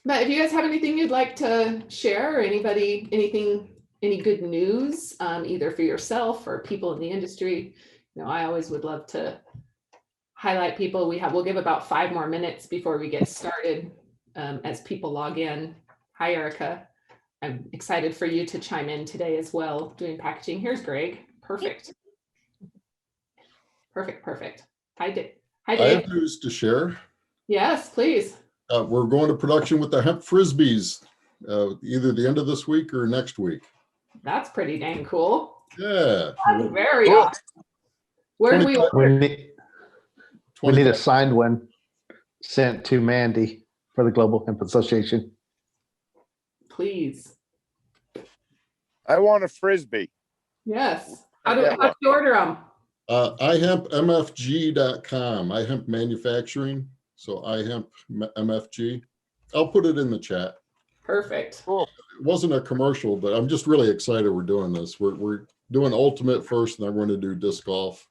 But if you guys have anything you'd like to share, or any good news, either for yourself or people in the industry, I always would love to highlight people. We'll give about 5 more minutes before we get started as people log in. Hi, Erica. I'm excited for you to chime in today as well, doing packaging. Here's Greg. Perfect. Perfect. Hi, Dave. I have news to share. Yes, please. We're going to production with the hemp frisbees, either the end of this week or next week. That's pretty dang cool. Yeah. That's very awesome. Where do we order? We need a signed one sent to Mandy for the Global Hemp Association. Please. I want a frisbee. Yes. How do you order them? ihempmfg.com. iHemp Manufacturing. So iHempMFG. I'll put it in the chat. Perfect. Cool. It wasn't a commercial, but I'm just really excited we're doing this. We're doing ultimate first, and then we're going to do disc golf.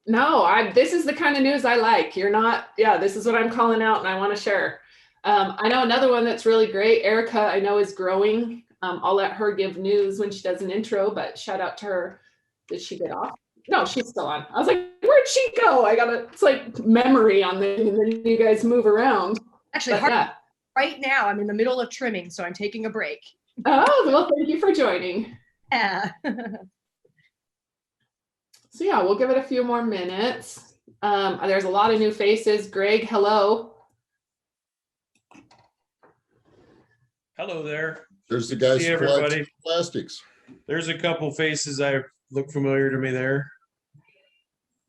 No, this is the kind of news I like. This is what I'm calling out and I want to share. I know another one that's really great. Erica, I know, is growing. I'll let her give news when she does an intro, but shout out to her. Did she get off? No, she's still on. I was like, where'd she go? It's like memory on the, and then you guys move around. Actually, right now I'm in the middle of trimming, so I'm taking a break. Oh, well, thank you for joining. Yeah. So yeah, we'll give it a few more minutes. There's a lot of new faces. Greg, hello. Hello there. There's the guys who collect plastics. There's a couple faces that look familiar to me there.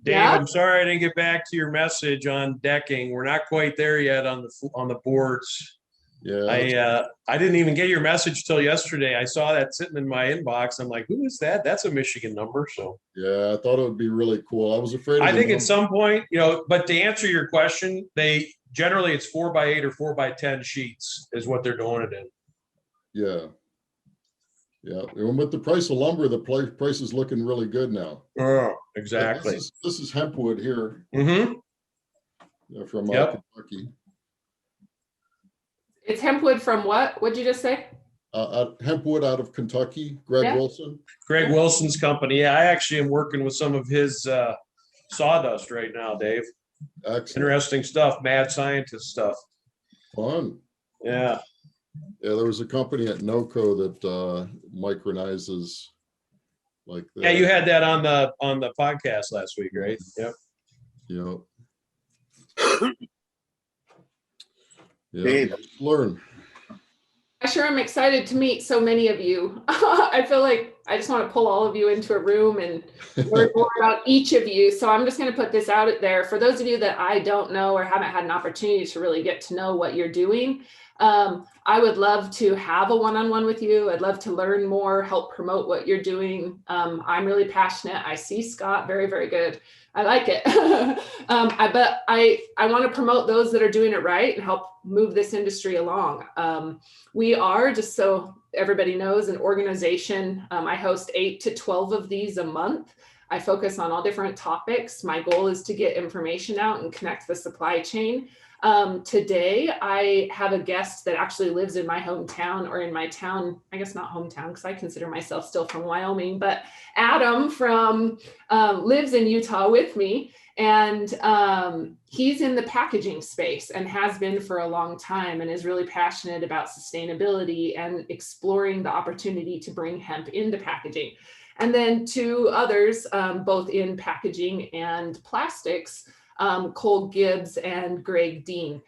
Dave, Yeah. I'm sorry I didn't get back to your message on decking. We're not quite there yet on the boards. Yeah. I didn't even get your message till yesterday. I saw that sitting in my inbox. I'm like, who is that? That's a Michigan number. So yeah, I thought it would be really cool. I was afraid. I think at some point, but to answer your question, generally it's 4x8 or 4x10 sheets is what they're doing it in. Yeah. Yeah. And with the price of lumber, the price is looking really good now. Oh, exactly. This is hemp wood here. Mm-hmm. Yeah, from Kentucky. It's hemp wood from what? What'd you just say? Hemp wood out of Kentucky. Greg Wilson. Greg Wilson's company. Yeah, I actually am working with some of his sawdust right now, Dave. Excellent. Interesting stuff. Mad scientist stuff. Fun. Yeah. Yeah, there was a company at NOCO that micronizes like that. Yeah, you had that on the podcast last week, right? Yep. Yep. Yeah, learn. I sure am excited to meet so many of you. I feel like I just want to pull all of you into a room and learn more about each of you. So I'm just going to put this out there. For those of you that I don't know or haven't had an opportunity to really get to know what you're doing, I would love to have a one-on-one with you. I'd love to learn more, help promote what you're doing. I'm really passionate. I see Scott, very, very good. I like it. But I want to promote those that are doing it right and help move this industry along. We are, just so everybody knows, an organization. I host 8 to 12 of these a month. I focus on all different topics. My goal is to get information out and connect the supply chain. Today, I have a guest that actually lives in my hometown, or in my town, I guess not hometown, because I consider myself still from Wyoming, but Adam lives in Utah with me, and he's in the packaging space and has been for a long time, and is really passionate about sustainability and exploring the opportunity to bring hemp into packaging. And then 2 others, both in packaging and plastics, Cole Gibbs and Dreg Dean.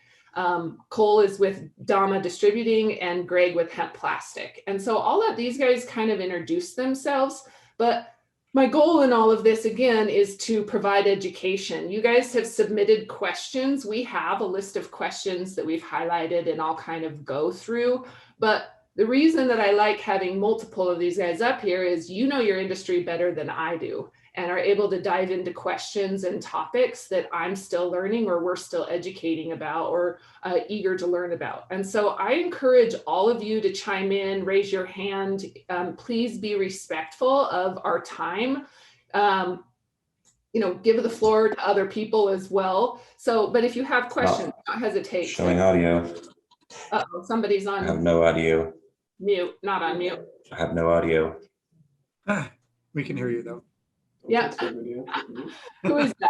Cole is with Dama Distributing and Greg with Hemp Plastic. And so I'll let these guys kind of introduce themselves, but my goal in all of this, again, is to provide education. You guys have submitted questions. We have a list of questions that we've highlighted and I'll kind of go through, but the reason that I like having multiple of these guys up here is you know your industry better than I do, and are able to dive into questions and topics that I'm still learning or we're still educating about or eager to learn about. And so I encourage all of you to chime in, raise your hand. Please be respectful of our time. Give the floor to other people as well. So, but if you have questions, don't hesitate. Showing audio. Uh-oh, somebody's I have on no audio. mute, not on mute. I have no audio. We can hear you though. Yeah. Who is that?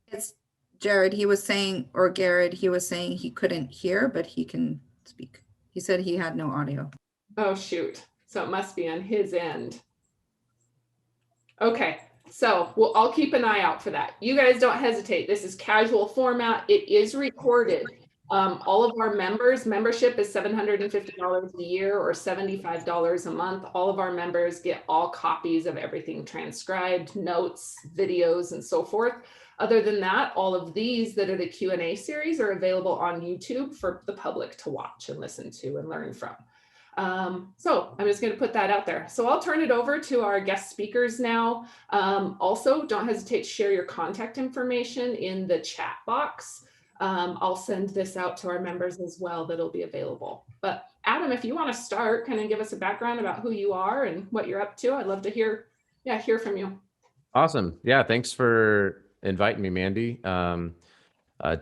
It's Jared. He was saying, or Garrett, he was saying he couldn't hear, but he can speak. He said he had no audio. Oh, shoot. So it must be on his end. Okay, so I'll keep an eye out for that. You guys don't hesitate. This is casual format. It is recorded. All of our membership is $750 a year or $75 a month. All of our members get all copies of everything transcribed, notes, videos, and so forth. Other than that, all of these that are the Q&A series are available on YouTube for the public to watch and listen to and learn from. So I'm just going to put that out there. So I'll turn it over to our guest speakers now. Also, don't hesitate to share your contact information in the chat box. I'll send this out to our members as well that'll be available. But Adam, if you want to start, kind of give us a background about who you are and what you're up to. I'd love to hear from you. Awesome. Yeah, thanks for inviting me, Mandy.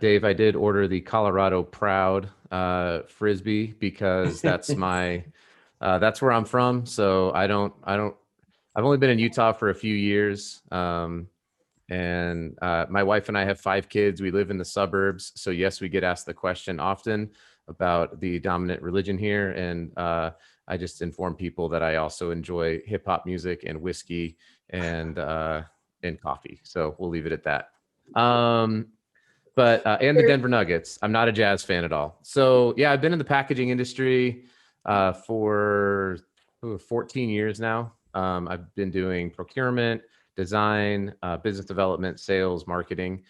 Dave, I did order the Colorado Proud Frisbee because that's my that's where I'm from. So I've only been in Utah for a few years. And my wife and I have 5 kids. We live in the suburbs. So yes, we get asked the question often about the dominant religion here. And I just inform people that I also enjoy hip hop music and whiskey and coffee. So we'll leave it at that. And the Denver Nuggets. I'm not a Jazz fan at all. So yeah, I've been in the packaging industry for 14 years now. I've been doing procurement, design, business development, sales, marketing.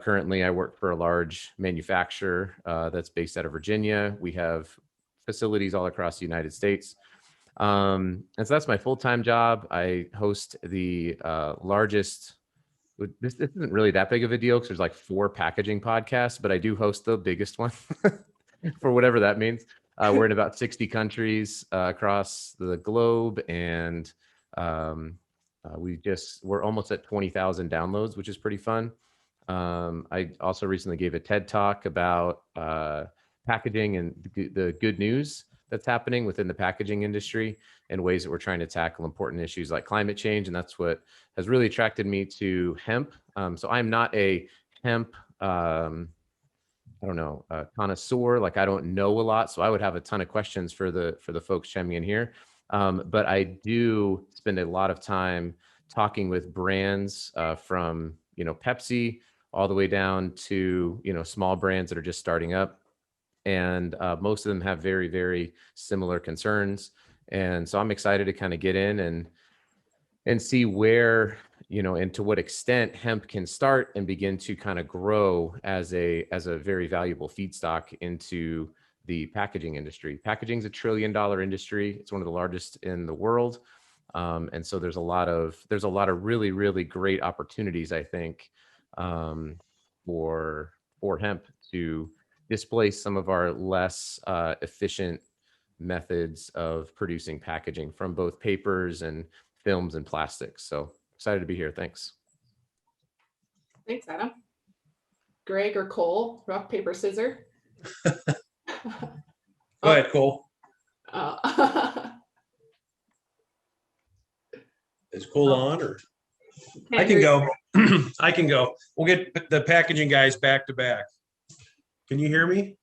Currently, I work for a large manufacturer that's based out of Virginia. We have facilities all across the United States. And so that's my full-time job. I host the largest, this isn't really that big of a deal because there's like 4 packaging podcasts, but I do host the biggest one for whatever that means. We're in about 60 countries across the globe, and we're almost at 20,000 downloads, which is pretty fun. I also recently gave a TED talk about packaging and the good news that's happening within the packaging industry and ways that we're trying to tackle important issues like climate change. And that's what has really attracted me to hemp. So I'm not a hemp, connoisseur. Like I don't know a lot. So I would have a ton of questions for the folks chiming in here. But I do spend a lot of time talking with brands from, Pepsi all the way down to, small brands that are just starting up. And most of them have very, very similar concerns. And so I'm excited to kind of get in and see where, and to what extent hemp can start and begin to kind of grow as a very valuable feedstock into the packaging industry. Packaging is $1 trillion industry. It's one of the largest in the world. And so there's a lot of really, really great opportunities, I think, for hemp to displace some of our less efficient methods of producing packaging from both papers and films and plastics. So excited to be here. Thanks. Thanks, Adam. Greg or Cole, rock, paper, scissors. Go ahead, Cole. Is Cole on or? I can go. I can go. We'll get the packaging guys back to back. Can you hear me?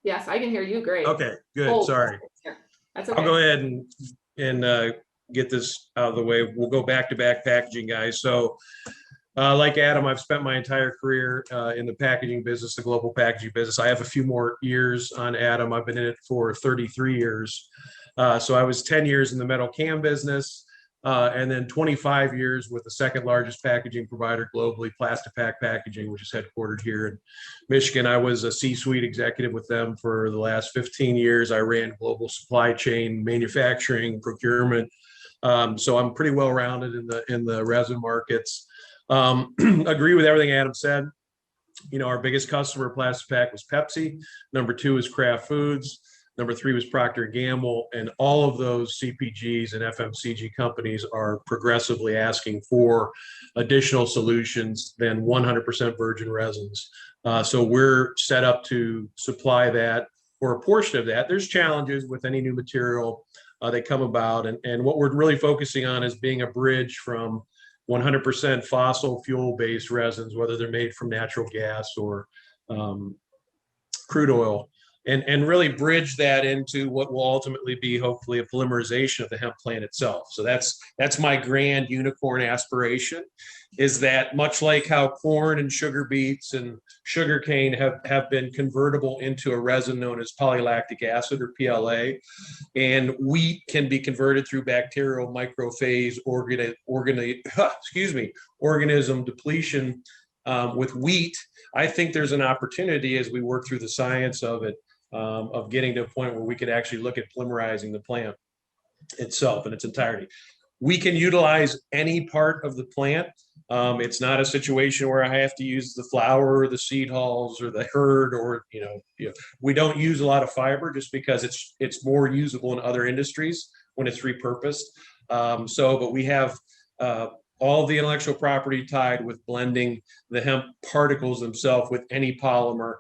Yes, I can hear you great. Okay, good. Cole, Sorry. That's okay. I'll go ahead and get this out of the way. We'll go back to back packaging guys. So like Adam, I've spent my entire career in the packaging business, the global packaging business. I have a few more years on Adam. I've been in it for 33 years. So I was 10 years in the metal can business. And then 25 years with the second largest packaging provider globally, Plastipack Packaging, which is headquartered here in Michigan. I was a C-suite executive with them for the last 15 years. I ran global supply chain, manufacturing, procurement. So I'm pretty well rounded in the resin markets. Agree with everything Adam said. Our biggest customer, Plastipack, was Pepsi. Number 2 is Kraft Foods. Number 3 was Procter & Gamble, and all of those CPGs and FMCG companies are progressively asking for additional solutions than 100% virgin resins. So we're set up to supply that or a portion of that. There's challenges with any new material that come about. And what we're really focusing on is being a bridge from 100% fossil fuel-based resins, whether they're made from natural gas or crude oil, and really bridge that into what will ultimately be hopefully a polymerization of the hemp plant itself. So that's my grand unicorn aspiration, is that much like how corn and sugar beets and sugarcane have been convertible into a resin known as polylactic acid, or PLA, and wheat can be converted through bacterial microphase organism depletion with wheat. I think there's an opportunity, as we work through the science of it, of getting to a point where we could actually look at polymerizing the plant itself in its entirety. We can utilize any part of the plant. It's not a situation where I have to use the flower or the seed hulls or the herd, or we don't use a lot of fiber just because it's more usable in other industries when it's repurposed. But we have all the intellectual property tied with blending the hemp particles themselves with any polymer.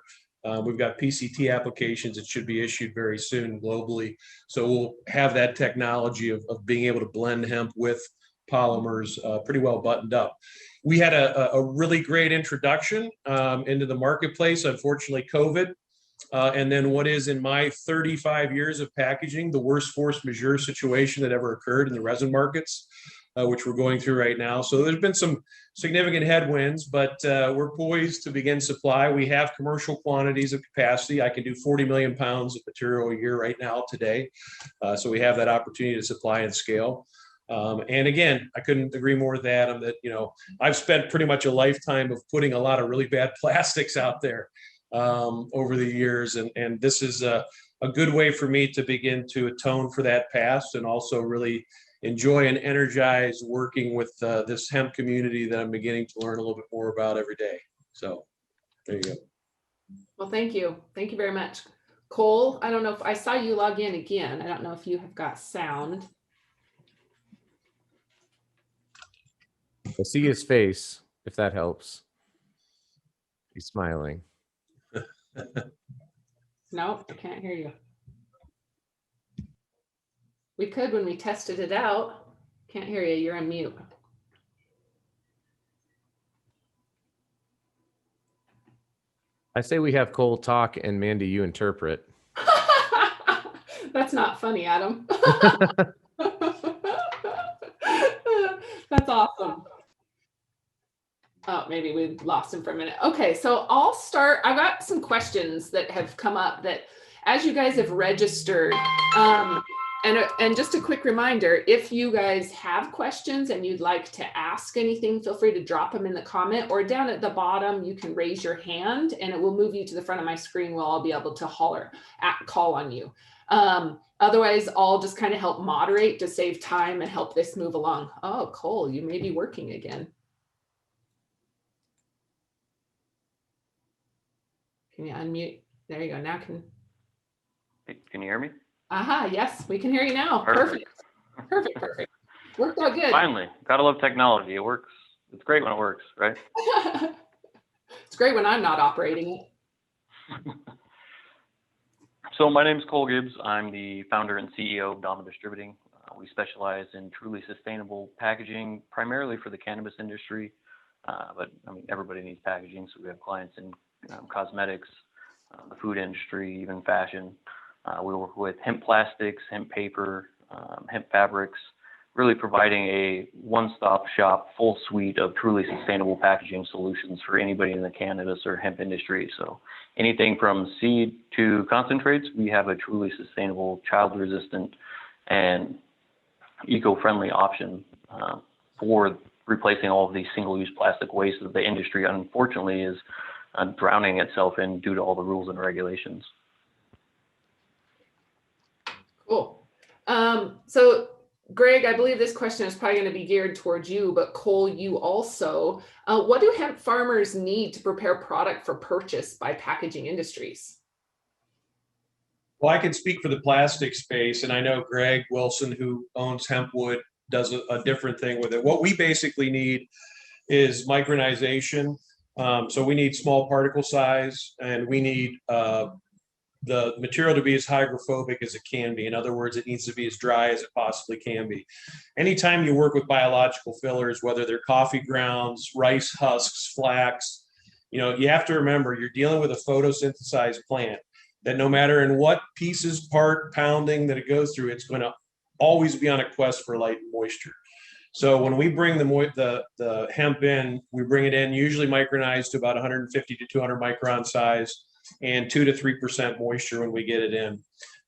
We've got PCT applications that should be issued very soon globally. So we'll have that technology of being able to blend hemp with polymers pretty well buttoned up. We had a really great introduction into the marketplace. Unfortunately, COVID. And then what is, in my 35 years of packaging, the worst force majeure situation that ever occurred in the resin markets, which we're going through right now. So there's been some significant headwinds, but we're poised to begin supply. We have commercial quantities of capacity. I can do 40 million pounds of material a year right now today. So we have that opportunity to supply and scale. And again, I couldn't agree more with Adam that, I've spent pretty much a lifetime of putting a lot of really bad plastics out there over the years. And this is a good way for me to begin to atone for that past, and also really enjoy and energize working with this hemp community that I'm beginning to learn a little bit more about every day. So there you go. Well, thank you. Thank you very much. Cole, I don't know if I saw you log in again. I don't know if you have got sound. I see his face, if that helps. He's smiling. No, I can't hear you. We could when we tested it out. Can't hear you. You're on mute. I say we have Cole talk and Mandy, you interpret. That's not funny, Adam. That's awesome. Oh, maybe we lost him for a minute. Okay, so I'll start. I've got some questions that have come up that, as you guys have registered, and just a quick reminder, if you guys have questions and you'd like to ask anything, feel free to drop them in the comment, or down at the bottom, you can raise your hand and it will move you to the front of my screen where I'll be able to call on you. Otherwise, I'll just kind of help moderate to save time and help this move along. Oh, Cole, you may be working again. Can you unmute? There you go. Now can you hear me? Aha, yes, we can hear you now. Perfect. Perfect. Worked out good. Finally, gotta love technology. It works. It's great when it works, right? It's great when I'm not operating it. So my name is Cole Gibbs. I'm the founder and CEO of Dama Distributing. We specialize in truly sustainable packaging, primarily for the cannabis industry. But I mean, everybody needs packaging, so we have clients in cosmetics, the food industry, even fashion. We work with hemp plastics, hemp paper, hemp fabrics, really providing a one-stop shop, full suite of truly sustainable packaging solutions for anybody in the cannabis or hemp industry. So anything from seed to concentrates, we have a truly sustainable, child-resistant, and eco-friendly option for replacing all of these single-use plastic waste that the industry, unfortunately, is drowning itself in due to all the rules and regulations. Cool. So Greg, I believe this question is probably going to be geared towards you, but Cole, you also. What do hemp farmers need to prepare product for purchase by packaging industries? Well, I can speak for the plastic space, and I know Greg Wilson, who owns Hempwood, does a different thing with it. What we basically need is micronization. So we need small particle size, and we need the material to be as hygraphobic as it can be. In other words, it needs to be as dry as it possibly can be. Anytime you work with biological fillers, whether they're coffee grounds, rice husks, flax, you have to remember you're dealing with a photosynthesized plant that no matter in what pieces, part, pounding that it goes through, it's going to always be on a quest for light and moisture. So when we bring the hemp in, we bring it in usually micronized to about 150 to 200 micron size and 2 to 3% moisture when we get it in.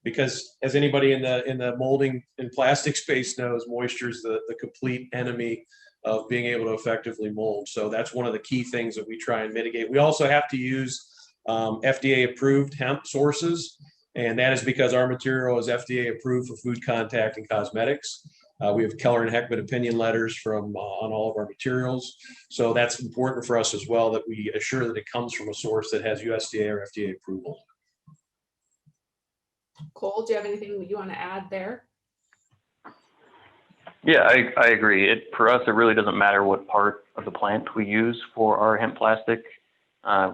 Because as anybody in the molding and plastic space knows, moisture is the complete enemy of being able to effectively mold. So that's one of the key things that we try and mitigate. We also have to use FDA approved hemp sources. And that is because our material is FDA approved for food contact and cosmetics. We have Keller and Heckman opinion letters from on all of our materials. So that's important for us as well, that we assure that it comes from a source that has USDA or FDA approval. Cole, do you have anything you want to add there? Yeah, I agree. For us, it really doesn't matter what part of the plant we use for our hemp plastic.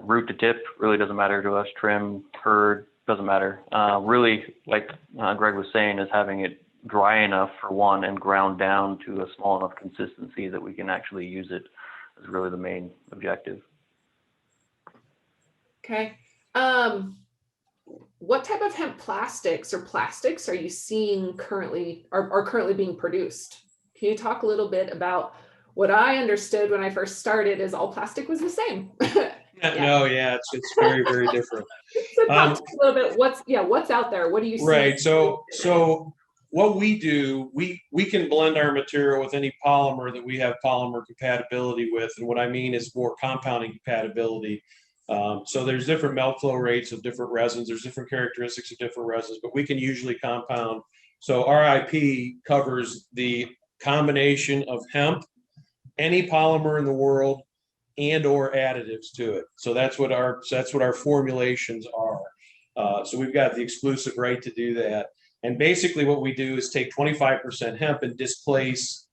Root to tip really doesn't matter to us. Trim, hurd, doesn't matter. Really, like Greg was saying, is having it dry enough for one and ground down to a small enough consistency that we can actually use it is really the main objective. Okay. What type of hemp plastics are you seeing currently are currently being produced? Can you talk a little bit about what I understood when I first started is all plastic was the same? No, yeah, it's very, very different. So talk to me a little bit. What's out there? What do you see? Right. So what we do, we can blend our material with any polymer that we have polymer compatibility with. And what I mean is more compounding compatibility. So there's different melt flow rates of different resins. There's different characteristics of different resins, but we can usually compound. So our IP covers the combination of hemp, any polymer in the world, and or additives to it. So that's what our formulations are. So we've got the exclusive right to do that. And basically what we do is take 25% hemp and displace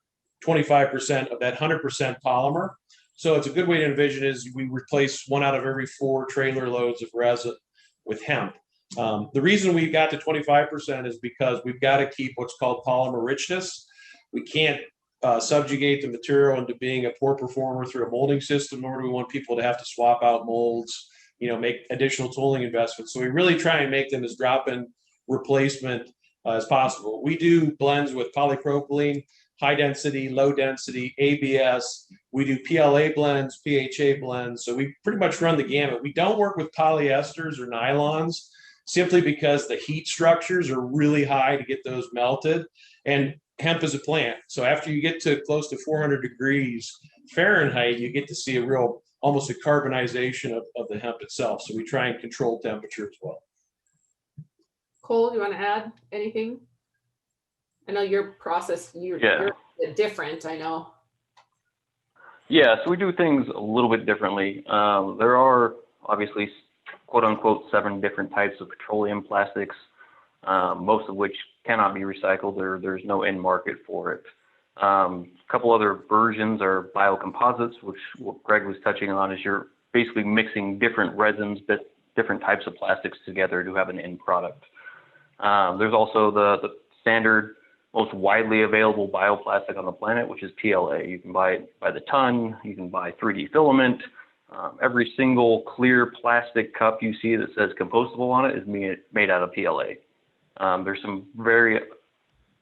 25% of that 100% polymer. So it's a good way to envision is we replace 1 out of every 4 trailer loads of resin with hemp. The reason we got to 25% is because we've got to keep what's called polymer richness. We can't subjugate the material into being a poor performer through a molding system, nor do we want people to have to swap out molds, make additional tooling investments. So we really try and make them as drop-in replacement as possible. We do blends with polypropylene, high density, low density, ABS. We do PLA blends, PHA blends. So we pretty much run the gamut. We don't work with polyesters or nylons simply because the heat structures are really high to get those melted. And hemp is a plant. So after you get to close to 400 degrees Fahrenheit, you get to see almost a carbonization of the hemp itself. So we try and control temperature as well. Cole, do you want to add anything? I know your process, you're a bit different, I know. Yeah, so we do things a little bit differently. There are obviously, quote unquote, 7 different types of petroleum plastics, most of which cannot be recycled. There's no end market for it. A couple other versions are biocomposites, which what Greg was touching on is you're basically mixing different resins, different types of plastics together to have an end product. There's also the standard, most widely available bioplastic on the planet, which is PLA. You can buy it by the ton, you can buy 3D filament. Every single clear plastic cup you see that says compostable on it is made out of PLA. There's some very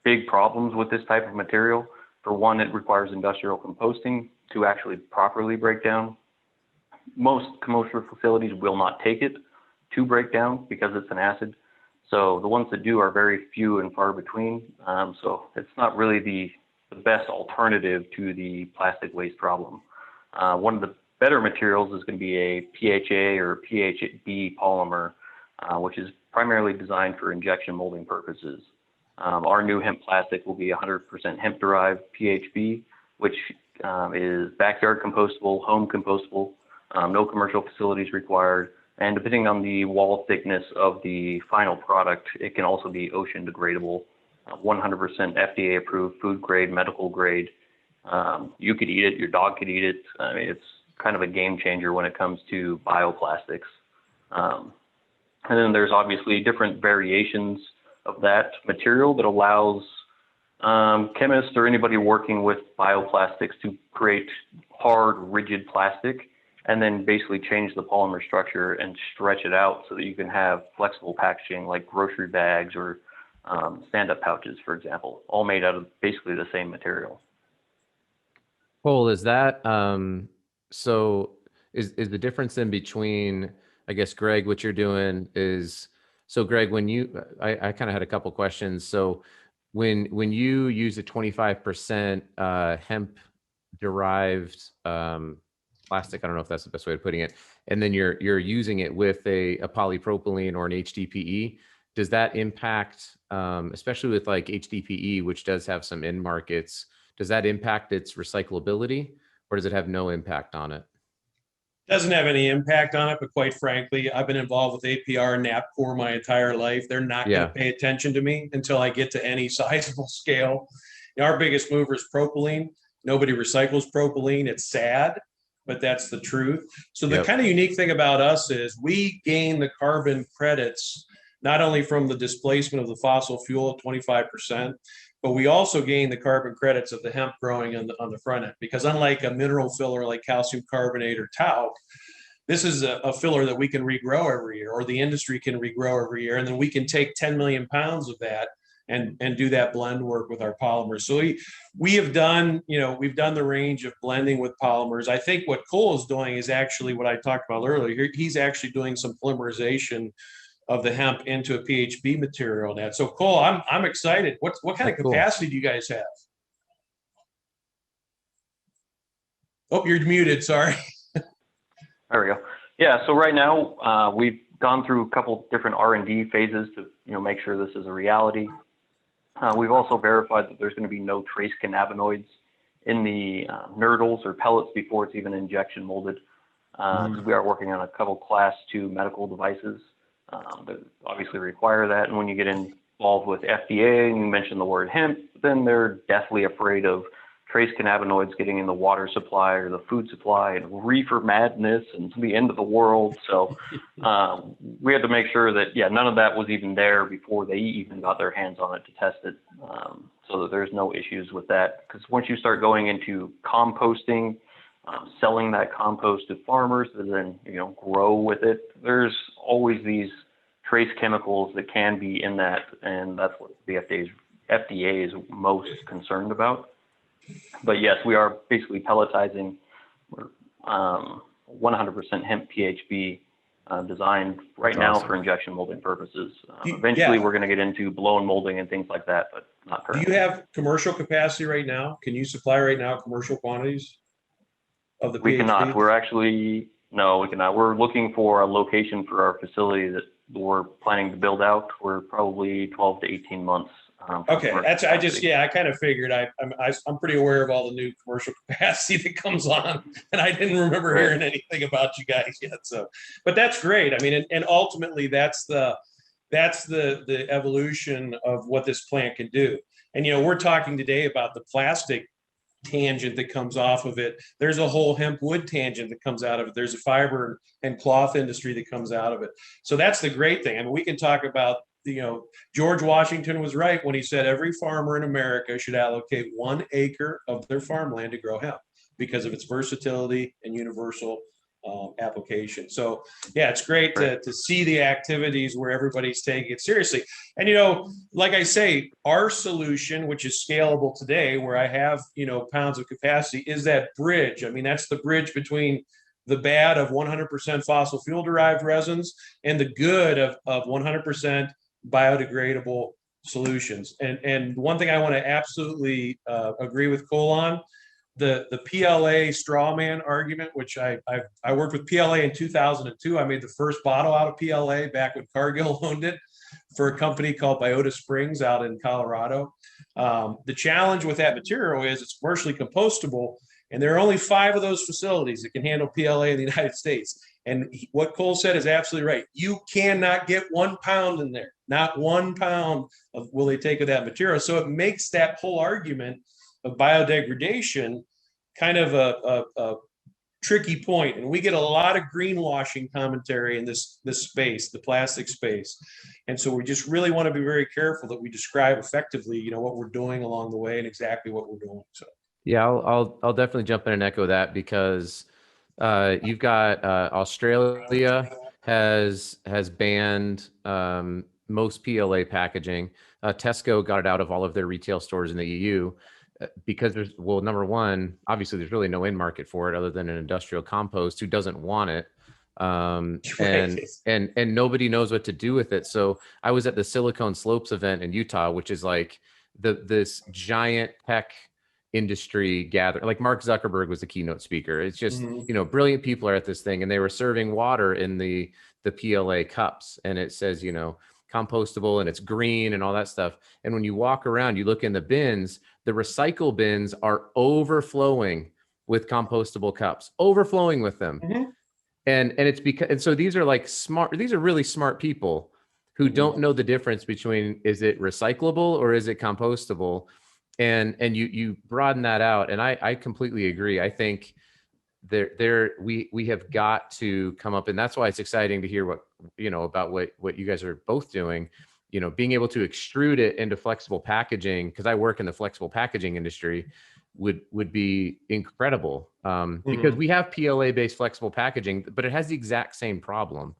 big problems with this type of material. For one, it requires industrial composting to actually properly break down. Most commercial facilities will not take it to break down because it's an acid. So the ones that do are very few and far between. So it's not really the best alternative to the plastic waste problem. One of the better materials is going to be a PHA or PHB polymer, which is primarily designed for injection molding purposes. Our new hemp plastic will be 100% hemp derived PHB, which is backyard compostable, home compostable, no commercial facilities required. And depending on the wall thickness of the final product, it can also be ocean degradable, 100% FDA approved, food grade, medical grade. You could eat it, your dog could eat it. I mean, it's kind of a game changer when it comes to bioplastics. And then there's obviously different variations of that material that allows chemists or anybody working with bioplastics to create hard, rigid plastic and then basically change the polymer structure and stretch it out so that you can have flexible packaging like grocery bags or stand-up pouches, for example, all made out of basically the same material. Cole, is that so is the difference in between, I guess, Greg, what you're doing is, so Greg, when you, I kind of had a couple questions. So when you use a 25% hemp derived plastic, I don't know if that's the best way of putting it, and then you're using it with a polypropylene or an HDPE, does that impact, especially with like HDPE, which does have some end markets, does that impact its recyclability, or does it have no impact on it? Doesn't have any impact on it, but quite frankly, I've been involved with APR and NAPCOR my entire life. They're not going to pay attention to me until I get to any sizable scale. Our biggest mover is propylene. Nobody recycles propylene. It's sad, but that's the truth. So the kind of unique thing about us is we gain the carbon credits not only from the displacement of the fossil fuel at 25%, but we also gain the carbon credits of the hemp growing on the front end, because unlike a mineral filler like calcium carbonate or talc, this is a filler that we can regrow every year, or the industry can regrow every year, and then we can take 10 million pounds of that and do that blend work with our polymers. So we have done, we've done the range of blending with polymers. I think what Cole is doing is actually what I talked about earlier. He's actually doing some polymerization of the hemp into a PHB material now. So Cole, I'm excited. What kind of capacity do you guys have? Oh, you're muted, sorry. There we go. Yeah, so right now we've gone through a couple different R&D phases to make sure this is a reality. We've also verified that there's going to be no trace cannabinoids in the nurdles or pellets before it's even injection molded. We are working on a couple class 2 medical devices that obviously require that. And when you get involved with FDA and you mention the word hemp, then they're deathly afraid of trace cannabinoids getting in the water supply or the food supply and reefer madness and the end of the world. So we had to make sure that, none of that was even there before they even got their hands on it to test it, so that there's no issues with that. Because once you start going into composting, selling that compost to farmers to then grow with it, there's always these trace chemicals that can be in that, and that's what the FDA is most concerned about. But yes, we are basically pelletizing 100% hemp PHB designed right now for injection molding purposes. Eventually, we're going to get into blown molding and things like that, but not currently. Do you have commercial capacity right now? Can you supply right now commercial quantities of the PHB? We cannot. No, we cannot. We're looking for a location for our facility that we're planning to build out. We're probably 12 to 18 months. Okay, I kind of figured. I'm pretty aware of all the new commercial capacity that comes on, and I didn't remember hearing anything about you guys yet. So, but that's great. I mean, and ultimately, that's the evolution of what this plant can do. And we're talking today about the plastic tangent that comes off of it. There's a whole hemp wood tangent that comes out of it. There's a fiber and cloth industry that comes out of it. So that's the great thing. I mean, we can talk about, George Washington was right when he said every farmer in America should allocate 1 acre of their farmland to grow hemp because of its versatility and universal application. So it's great to see the activities where everybody's taking it seriously. And like I say, our solution, which is scalable today, where I have pounds of capacity, is that bridge. I mean, that's the bridge between the bad of 100% fossil fuel derived resins and the good of 100% biodegradable solutions. And one thing I want to absolutely agree with Cole on, the PLA straw man argument, which I worked with PLA in 2002. I made the first bottle out of PLA back when Cargill owned it for a company called Biota Springs out in Colorado. The challenge with that material is it's commercially compostable, and there are only 5 of those facilities that can handle PLA in the United States. And what Cole said is absolutely right. You cannot get 1 pound in there. Not 1 pound will they take of that material. So it makes that whole argument of biodegradation kind of tricky point, and we get a lot of greenwashing commentary in this space, the plastic space. And so we just really want to be very careful that we describe effectively, you know, what we're doing along the way and exactly what we're doing. So Yeah, I'll definitely jump in and echo that, because you've got Australia has banned most PLA packaging. Tesco got it out of all of their retail stores in the EU because there's, well, number one, obviously there's really no end market for it other than an industrial compost who doesn't want it. And nobody knows what to do with it. So I was at the Silicon Slopes event in Utah, which is like this giant tech industry gather. Like Mark Zuckerberg was the keynote speaker. It's just, you know, brilliant people are at this thing, and they were serving water in the PLA cups, and it says, you know, compostable, and it's green and all that stuff. And when you walk around, you look in the bins, the recycle bins are overflowing with compostable cups, overflowing with them. And it's because, and so these are like smart, these are really smart people who don't know the difference between, is it recyclable or is it compostable? And you broaden that out. And I completely agree. I think we have got to come up, and that's why it's exciting to hear what, you know, about what you guys are both doing, you know, being able to extrude it into flexible packaging, because I work in the flexible packaging industry, would be incredible. Because we have PLA based flexible packaging, but it has the exact same problem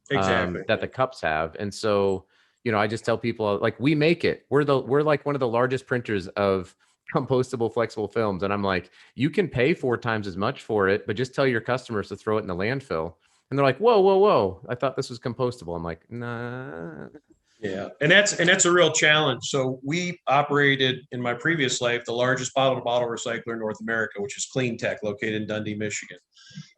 that the cups have. And so, you know, I just tell people, like, we make it. We're like one of the largest printers of compostable flexible films. And I'm like, you can pay 4 times as much for it, but just tell your customers to throw it in the landfill. And they're like, whoa, I thought this was compostable. I'm like, nah. Yeah, and that's a real challenge. So we operated in my previous life the largest bottle-to-bottle recycler in North America, which is Clean Tech, located in Dundee, Michigan.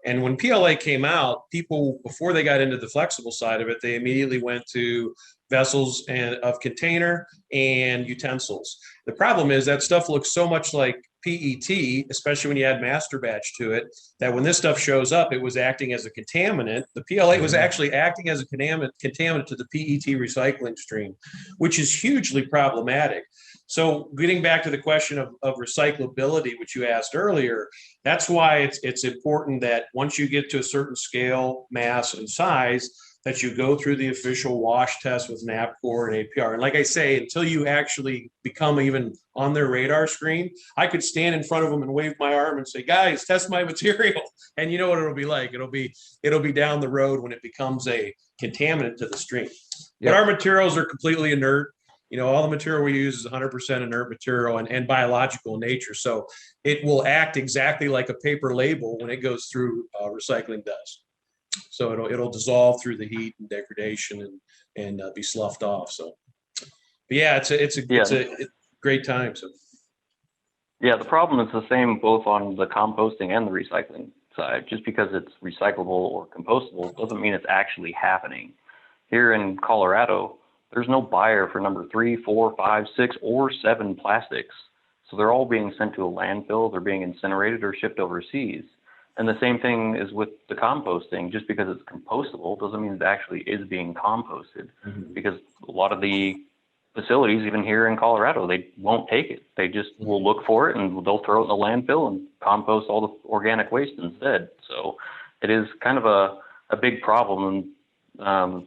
And when PLA came out, people, before they got into the flexible side of it, they immediately went to vessels and of container and utensils. The problem is that stuff looks so much like PET, especially when you add master batch to it, that when this stuff shows up, it was acting as a contaminant. The PLA was actually acting as a contaminant to the PET recycling stream, which is hugely problematic. So getting back to the question of recyclability, which you asked earlier, that's why it's important that once you get to a certain scale, mass, and size, that you go through the official wash test with NAPCOR and APR. And like I say, until you actually become even on their radar screen, I could stand in front of them and wave my arm and say, guys, test my material. And you know what it'll be like. It'll be down the road when it becomes a contaminant to the stream. But our materials are completely inert. You know, all the material we use is 100% inert material and biological in nature. So it will act exactly like a paper label when it goes through recycling does. So it'll dissolve through the heat and degradation and be sloughed off. So, but yeah, it's a great time. So, yeah, the problem is the same both on the composting and the recycling side. Just because it's recyclable or compostable doesn't mean it's actually happening. Here in Colorado, there's no buyer for number 3, 4, 5, 6, or 7 plastics. So they're all being sent to a landfill. They're being incinerated or shipped overseas. And the same thing is with the composting. Just because it's compostable doesn't mean it actually is being composted, because a lot of the facilities, even here in Colorado, they won't take it. They just will look for it and they'll throw it in the landfill and compost all the organic waste instead. So it is kind of a big problem. And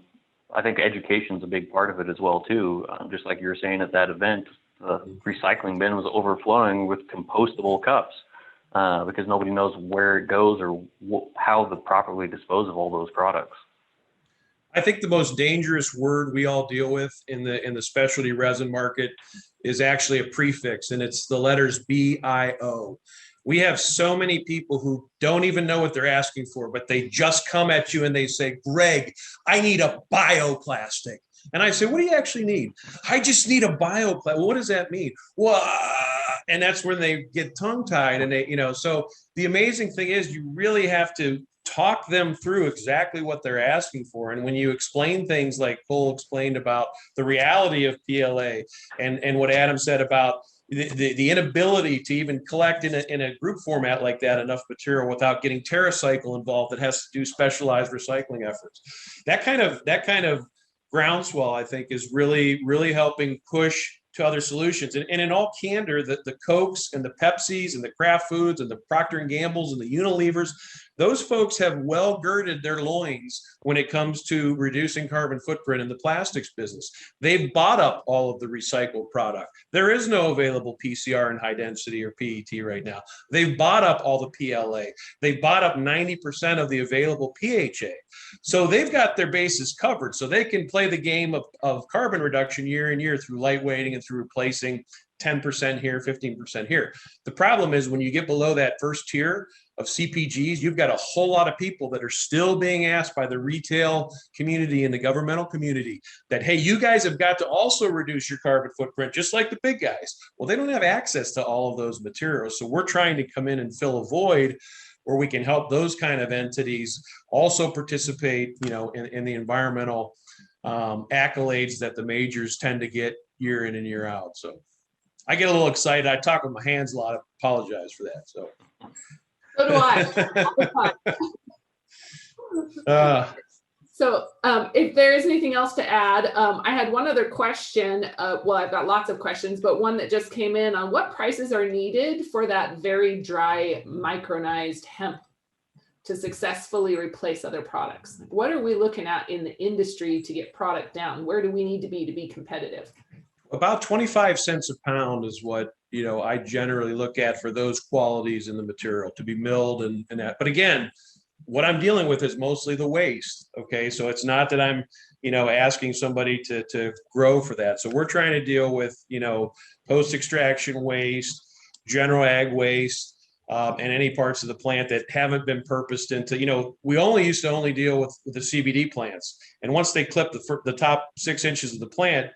I think education is a big part of it as well, too. Just like you were saying at that event, the recycling bin was overflowing with compostable cups. Because nobody knows where it goes or how to properly dispose of all those products. I think the most dangerous word we all deal with in the specialty resin market is actually a prefix, and it's the letters BIO. We have so many people who don't even know what they're asking for, but they just come at you and they say, Greg, I need a bioplastic. And I say, what do you actually need? I just need a bioplastic. Well, what does that mean? Well, and that's when they get tongue-tied. And they, you know, so the amazing thing is you really have to talk them through exactly what they're asking for. And when you explain things like Cole explained about the reality of PLA and what Adam said about the inability to even collect in a group format like that enough material without getting TerraCycle involved that has to do specialized recycling efforts. That kind of groundswell, I think, is really, really helping push to other solutions. And in all candor, the Cokes and the Pepsis and the Kraft Foods and the Procter & Gambles and the Unilevers, Those folks have well girded their loins when it comes to reducing carbon footprint in the plastics business. They've bought up all of the recycled product. There is no available PCR in high density or PET right now. They've bought up all the PLA. They've bought up 90% of the available PHA. So they've got their bases covered. So they can play the game of carbon reduction year in year through lightweighting and through replacing 10% here, 15% here. The problem is when you get below that first tier of CPGs, you've got a whole lot of people that are still being asked by the retail community and the governmental community that, hey, you guys have got to also reduce your carbon footprint, just like the big guys. Well, they don't have access to all of those materials. So we're trying to come in and fill a void where we can help those kind of entities also participate, you know, in the environmental accolades that the majors tend to get year in and year out. So I get a little excited. I talk with my hands a lot. I apologize for that. So do I. So if there is anything else to add, I had one other question. Well, I've got lots of questions, but one that just came in on what prices are needed for that very dry micronized hemp to successfully replace other products. What are we looking at in the industry to get product down? Where do we need to be competitive? About 25 cents a pound is what, you know, I generally look at for those qualities in the material to be milled and that. But again, what I'm dealing with is mostly the waste. Okay. So it's not that I'm, you know, asking somebody to grow for that. So we're trying to deal with, you know, post-extraction waste, general ag waste, and any parts of the plant that haven't been purposed into, you know, we used to only deal with the CBD plants. And once they clipped the top 6 inches of the plant,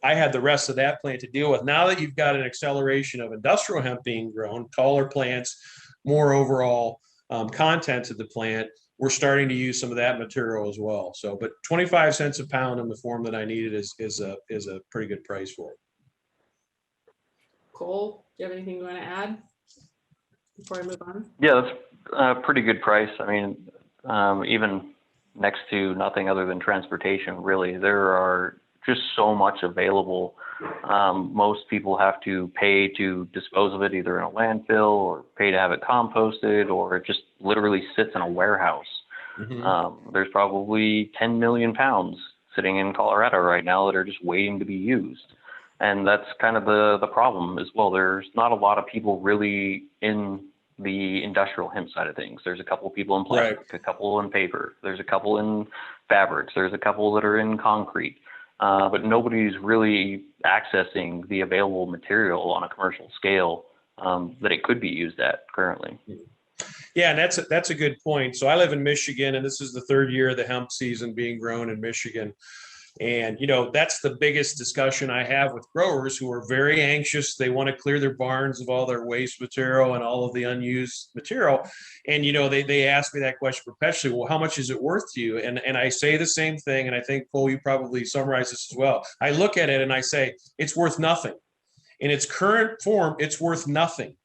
I had the rest of that plant to deal with. Now that you've got an acceleration of industrial hemp being grown, taller plants, more overall content of the plant, we're starting to use some of that material as well. So, but 25 cents a pound in the form that I needed is a pretty good price for it. Cole, do you have anything you want to add before I move on? Yeah, that's a pretty good price. I mean, even next to nothing other than transportation, really, there are just so much available. Most people have to pay to dispose of it either in a landfill or pay to have it composted, or it just literally sits in a warehouse. Mm-hmm. There's probably 10 million pounds sitting in Colorado right now that are just waiting to be used. And that's kind of the problem as well. There's not a lot of people really in the industrial hemp side of things. There's a couple of people in plastic, right, a couple in paper, there's a couple in fabrics, there's a couple that are in concrete. But nobody's really accessing the available material on a commercial scale that it could be used at currently. Yeah, and that's a good point. So I live in Michigan, and this is the third year of the hemp season being grown in Michigan. And, you know, that's the biggest discussion I have with growers who are very anxious. They want to clear their barns of all their waste material and all of the unused material. And, you know, they ask me that question perpetually, well, how much is it worth to you? And I say the same thing. And I think, Cole, you probably summarize this as well. I look at it and I say, it's worth nothing. In its current form, it's worth nothing.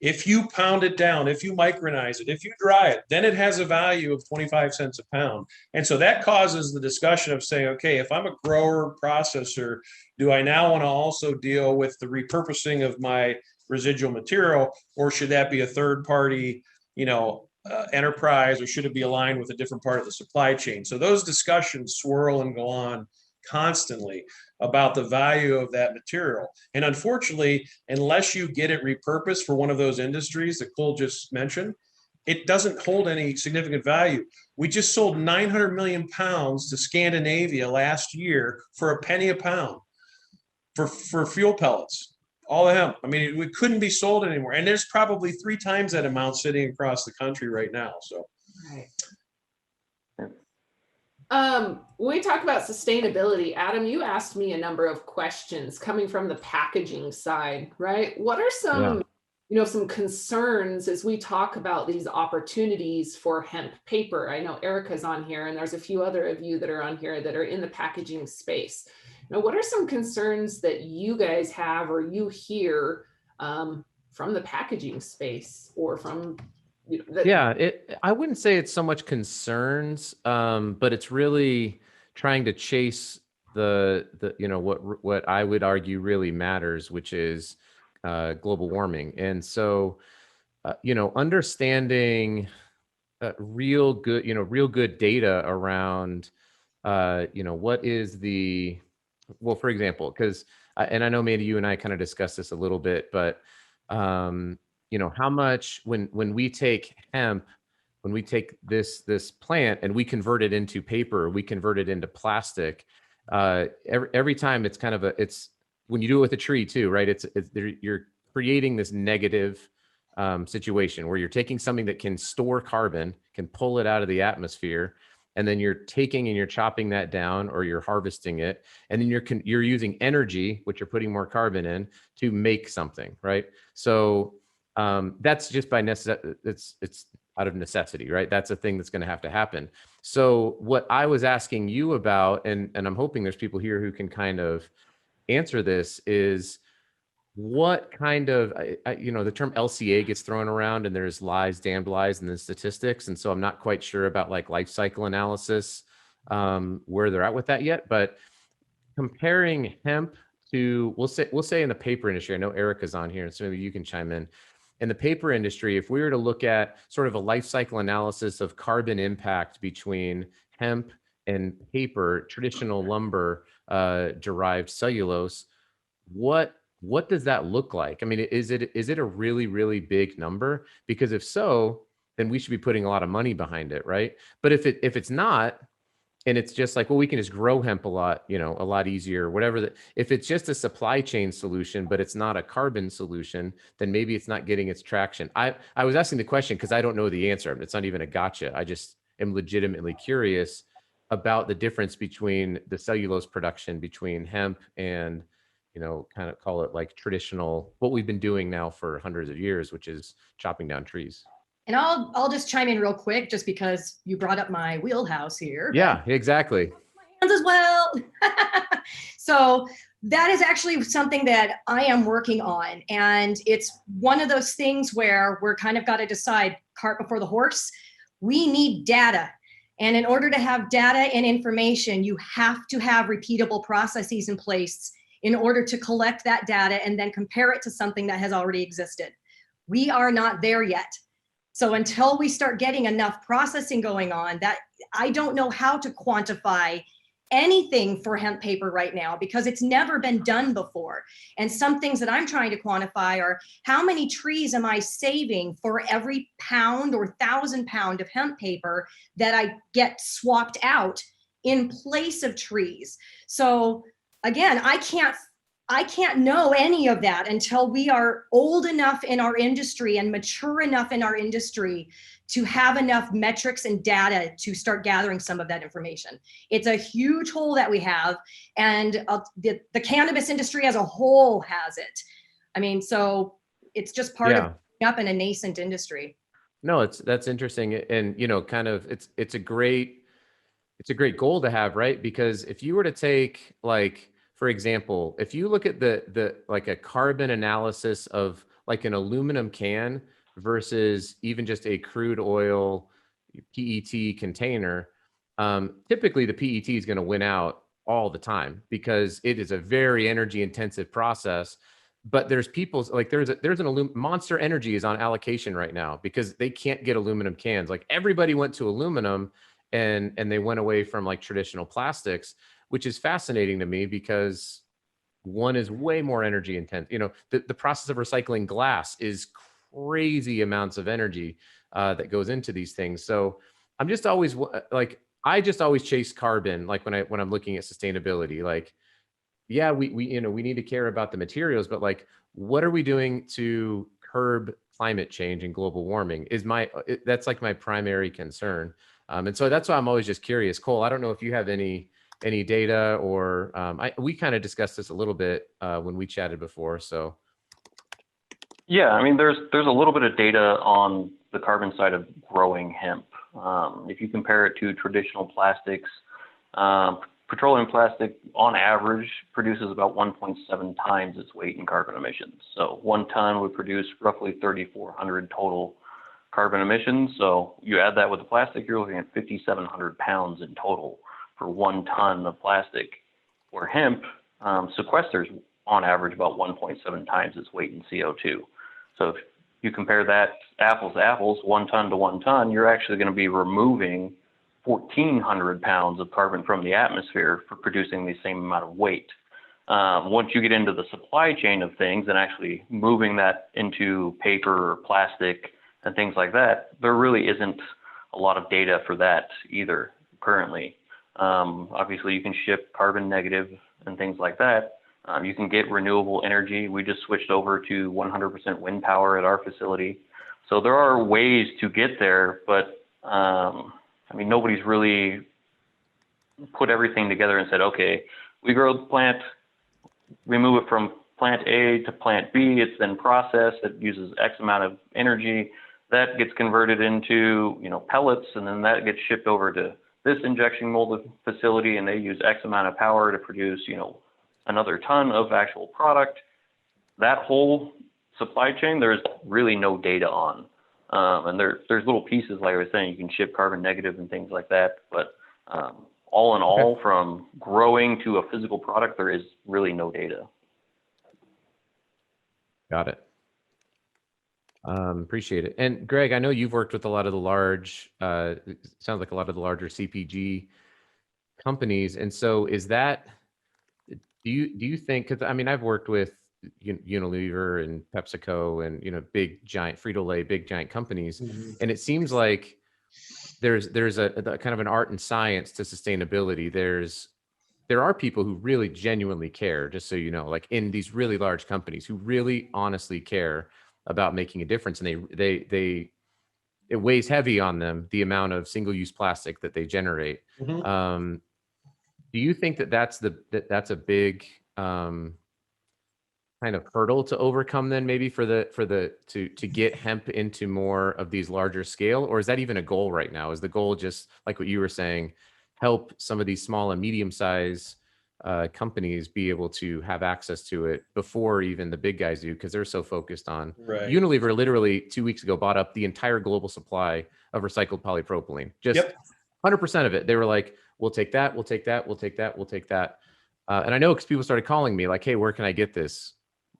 If you pound it down, if you micronize it, if you dry it, then it has a value of 25 cents a pound. And so that causes the discussion of saying, okay, if I'm a grower processor, do I now want to also deal with the repurposing of my residual material, or should that be a third party, you know, enterprise, or should it be aligned with a different part of the supply chain? So those discussions swirl and go on constantly about the value of that material. And unfortunately, unless you get it repurposed for one of those industries that Cole just mentioned, it doesn't hold any significant value. We just sold 900 million pounds to Scandinavia last year for a penny a pound for fuel pellets, all of hemp. I mean, it couldn't be sold anymore. And there's probably 3 times that amount sitting across the country right now. So. Right. When we talk about sustainability, Adam, you asked me a number of questions coming from the packaging side, right? What are some, you know, some concerns as we talk about these opportunities for hemp paper? I know Erica's on here, and there's a few other of you that are on here that are in the packaging space. Now, what are some concerns that you guys have or you hear from the packaging space or from I wouldn't say it's so much concerns, but it's really trying to chase the you know, what I would argue really matters, which is global warming. And so, you know, understanding real good, real good data around, what is the, well, for example, because, and I know maybe you and I kind of discussed this a little bit, but, how much when we take hemp, when we take this plant and we convert it into paper, we convert it into plastic, every time it's kind of it's when you do it with a tree too, right? You're creating this negative situation where you're taking something that can store carbon, can pull it out of the atmosphere, and then you're taking and you're chopping that down, or you're harvesting it, and then you're using energy, which you're putting more carbon in, to make something, right? So that's just by necessity. It's out of necessity, right? That's a thing that's going to have to happen. So what I was asking you about, and I'm hoping there's people here who can kind of answer this, is what kind of, the term LCA gets thrown around, and there's lies, damned lies, and then statistics. And so I'm not quite sure about like life cycle analysis, where they're at with that yet. But comparing hemp to, we'll say in the paper industry, I know Erica's on here, and so maybe you can chime in. In the paper industry, if we were to look at sort of a life cycle analysis of carbon impact between hemp and paper, traditional lumber, derived cellulose, what does that look like? I mean, is it a really, really big number? Because if so, then we should be putting a lot of money behind it, right? But if it's not, and it's just like, well, we can just grow hemp a lot easier, whatever. If it's just a supply chain solution, but it's not a carbon solution, then maybe it's not getting its traction. I was asking the question because I don't know the answer. It's not even a gotcha. I just am legitimately curious about the difference between the cellulose production between hemp and, kind of call it like traditional, what we've been doing now for hundreds of years, which is chopping down trees. And I'll just chime in real quick, just because you brought up my wheelhouse here. Yeah, exactly. My hands as well. So that is actually something that I am working on. And it's one of those things where we're kind of got to decide cart before the horse. We need data. And in order to have data and information, you have to have repeatable processes in place in order to collect that data and then compare it to something that has already existed. We are not there yet. So until we start getting enough processing going on, that I don't know how to quantify anything for hemp paper right now, because it's never been done before. And some things that I'm trying to quantify are how many trees am I saving for every pound or 1,000 pound of hemp paper that I get swapped out in place of trees. So again, I can't know any of that until we are old enough in our industry and mature enough in our industry to have enough metrics and data to start gathering some of that information. It's a huge hole that we have, and the cannabis industry as a whole has it. I mean, so it's just part of up in a nascent industry. No, that's interesting. And, kind of, it's a great goal to have, right? Because if you were to take, like, for example, if you look at the like a carbon analysis of like an aluminum can versus even just a crude oil PET container, typically the PET is going to win out all the time because it is a very energy intensive process. But there's people like there's an Monster Energy is on allocation right now because they can't get aluminum cans. Like everybody went to aluminum and they went away from like traditional plastics, which is fascinating to me because one is way more energy intense. The process of recycling glass is crazy amounts of energy that goes into these things. So I'm just always like, I just always chase carbon. Like when I'm looking at sustainability, like, yeah, we need to care about the materials, but like, what are we doing to curb climate change and global warming that's like my primary concern. And so that's why I'm always just curious. Cole, I don't know if you have any data or we kind of discussed this a little bit when we chatted before. So. Yeah, I mean, there's a little bit of data on the carbon side of growing hemp. If you compare it to traditional plastics, petroleum plastic on average produces about 1.7 times its weight in carbon emissions. So 1 ton would produce roughly 3,400 total carbon emissions. So you add that with the plastic, you're looking at 5,700 pounds in total for 1 ton of plastic, where hemp sequesters on average about 1.7 times its weight in CO2. So you compare that apples to apples, 1 ton to 1 ton, you're actually going to be removing 1,400 pounds of carbon from the atmosphere for producing the same amount of weight. Once you get into the supply chain of things and actually moving that into paper or plastic and things like that, there really isn't a lot of data for that either currently. Obviously, you can ship carbon negative and things like that. You can get renewable energy. We just switched over to 100% wind power at our facility. So there are ways to get there, but I mean, nobody's really put everything together and said, okay, we grow the plant, we move it from plant A to plant B, it's then processed, it uses X amount of energy, that gets converted into, you know, pellets, and then that gets shipped over to this injection molded facility, and they use X amount of power to produce, you know, another ton of actual product. That whole supply chain, there's really no data on. And there's little pieces, like I was saying, you can ship carbon negative and things like that. But all in all, from growing to a physical product, there is really no data. Got it. Appreciate it. And Greg, I know you've worked with a lot of the large, it sounds like a lot of the larger CPG companies. And so is that, do you think, because I mean, I've worked with Unilever and PepsiCo and, you know, big giant Frito-Lay, big giant companies. And it seems like there's a kind of an art and science to sustainability. There are people who really genuinely care, just so you know, like in these really large companies who really honestly care about making a difference. And it weighs heavy on them, the amount of single-use plastic that they generate. Do you think that that's a big kind of hurdle to overcome then, maybe to get hemp into more of these larger scale? Or is that even a goal right now? Is the goal just like what you were saying, help some of these small and medium size companies be able to have access to it before even the big guys do, because they're so focused on Unilever literally 2 weeks ago bought up the entire global supply of recycled polypropylene, just 100% of it. They were like, we'll take that, we'll take that, we'll take that, we'll take that. And I know because people started calling me like, hey, where can I get this?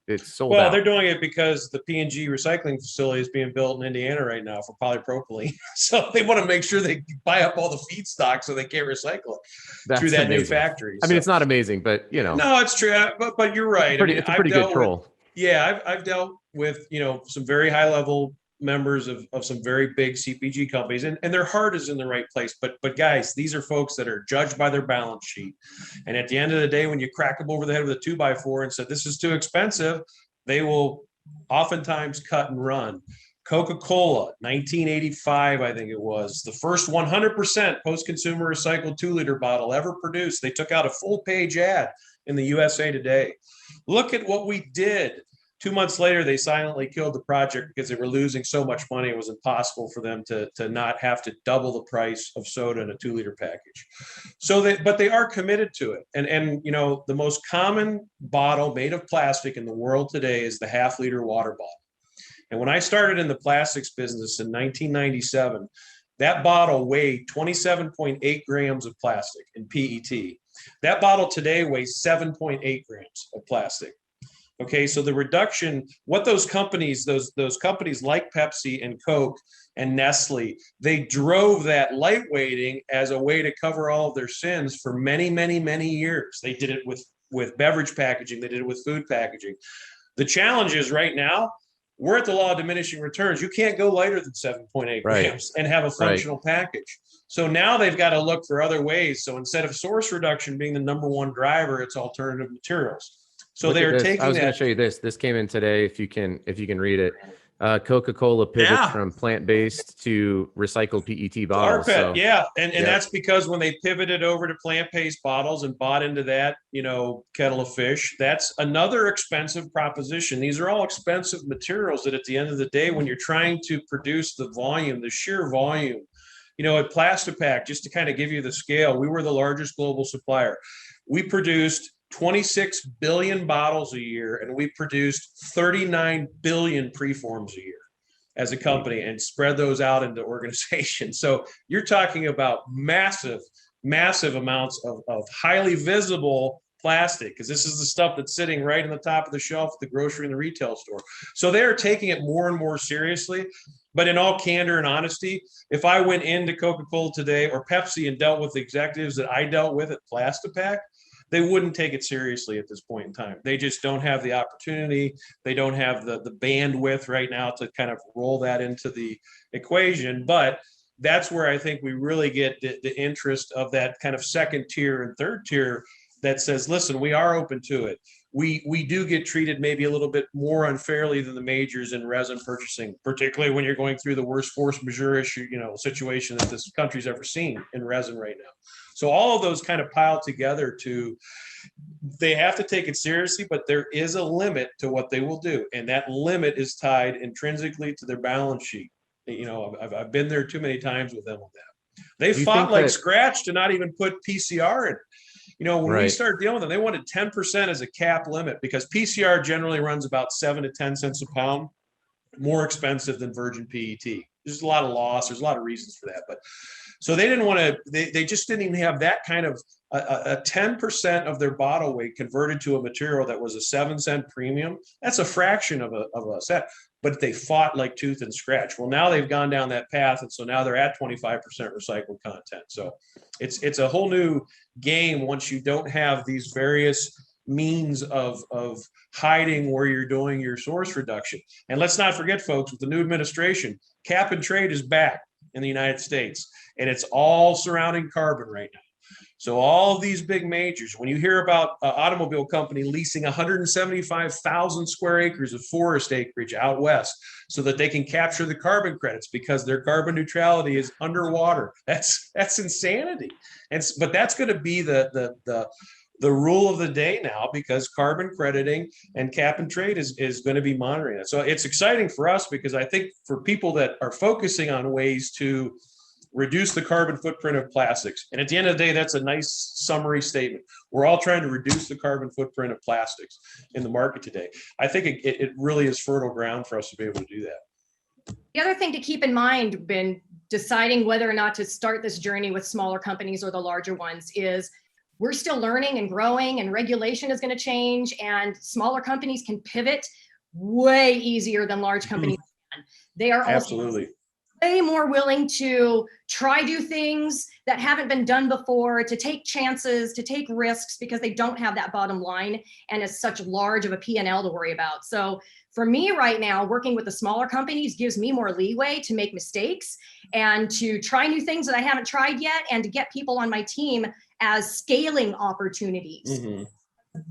It's sold out. Well, they're doing it because the P&G recycling facility is being built in Indiana right now for polypropylene. So they want to make sure they buy up all the feedstock so they can't recycle it through that new factory. I mean, it's not amazing, but you know. No, it's true. But you're right. It's a pretty good troll. I've dealt with, you know, some very high level members of some very big CPG companies, and their heart is in the right place. But guys, these are folks that are judged by their balance sheet. And at the end of the day, when you crack them over the head with a 2x4 and said, this is too expensive, they will oftentimes cut and run. Coca-Cola, 1985, I think it was, the first 100% post-consumer recycled 2-liter bottle ever produced. They took out a full-page ad in the USA Today. Look at what we did. 2 months later, they silently killed the project because they were losing so much money. It was impossible for them to not have to double the price of soda in a 2-liter package. But they are committed to it. And you know, the most common bottle made of plastic in the world today is the half-liter water bottle. And when I started in the plastics business in 1997, that bottle weighed 27.8 grams of plastic in PET. That bottle today weighs 7.8 grams of plastic. Okay, so the reduction, what those companies, those companies like Pepsi and Coke and Nestle, they drove that lightweighting as a way to cover all of their sins for many, many, many years. They did it with beverage packaging. They did it with food packaging. The challenge is right now, we're at the law of diminishing returns. You can't go lighter than 7.8 grams and have a functional package. So now they've got to look for other ways. So instead of source reduction being the #1 driver, it's alternative materials. So they are taking. I was going to show you this. This came in today. If you can read it, Coca-Cola pivots from plant-based to recycled PET bottles. And that's because when they pivoted over to plant-based bottles and bought into that, you know, kettle of fish, that's another expensive proposition. These are all expensive materials that at the end of the day, when you're trying to produce the volume, the sheer volume, you know, at Plastipack, just to kind of give you the scale, we were the largest global supplier. We produced 26 billion bottles a year, and we produced 39 billion preforms a year as a company and spread those out into organizations. So you're talking about massive, massive amounts of highly visible plastic, because this is the stuff that's sitting right on the top of the shelf at the grocery and the retail store. So they're taking it more and more seriously. But in all candor and honesty, if I went into Coca-Cola today or Pepsi and dealt with the executives that I dealt with at Plastipack, they wouldn't take it seriously at this point in time. They just don't have the opportunity. They don't have the bandwidth right now to kind of roll that into the equation. But that's where I think we really get the interest of that kind of second tier and third tier that says, listen, we are open to it. We do get treated maybe a little bit more unfairly than the majors in resin purchasing, particularly when you're going through the worst force majeure issue, situation that this country's ever seen in resin right now. So all of those kind of pile together to, they have to take it seriously, but there is a limit to what they will do. And that limit is tied intrinsically to their balance sheet. I've been there too many times with them with that. They fought like scratch to not even put PCR in. When we started dealing with them, they wanted 10% as a cap limit because PCR generally runs about 7 to 10 cents a pound, more expensive than virgin PET. There's a lot of loss. There's a lot of reasons for that. But so they didn't want to, they just didn't even have that kind of a 10% of their bottle weight converted to a material that was a 7-cent premium. That's a fraction of a cent. But they fought like tooth and scratch. Well, now they've gone down that path. And so now they're at 25% recycled content. So it's a whole new game once you don't have these various means of hiding where you're doing your source reduction. And let's not forget, folks, with the new administration, cap and trade is back in the United States. And it's all surrounding carbon right now. So all of these big majors, when you hear about an automobile company leasing 175,000 square acres of forest acreage out west so that they can capture the carbon credits because their carbon neutrality is underwater, that's insanity. But that's going to be the rule of the day now because carbon crediting and cap and trade is going to be monitoring it. So it's exciting for us because I think for people that are focusing on ways to reduce the carbon footprint of plastics. And at the end of the day, that's a nice summary statement. We're all trying to reduce the carbon footprint of plastics in the market today. I think it really is fertile ground for us to be able to do that. The other thing to keep in mind when deciding whether or not to start this journey with smaller companies or the larger ones is we're still learning and growing and regulation is going to change and smaller companies can pivot way easier than large companies can. They are also absolutely way more willing to try do things that haven't been done before, to take chances, to take risks because they don't have that bottom line and it's such large of a P&L to worry about. So for me right now, working with the smaller companies gives me more leeway to make mistakes and to try new things that I haven't tried yet and to get people on my team as scaling opportunities. Mm-hmm.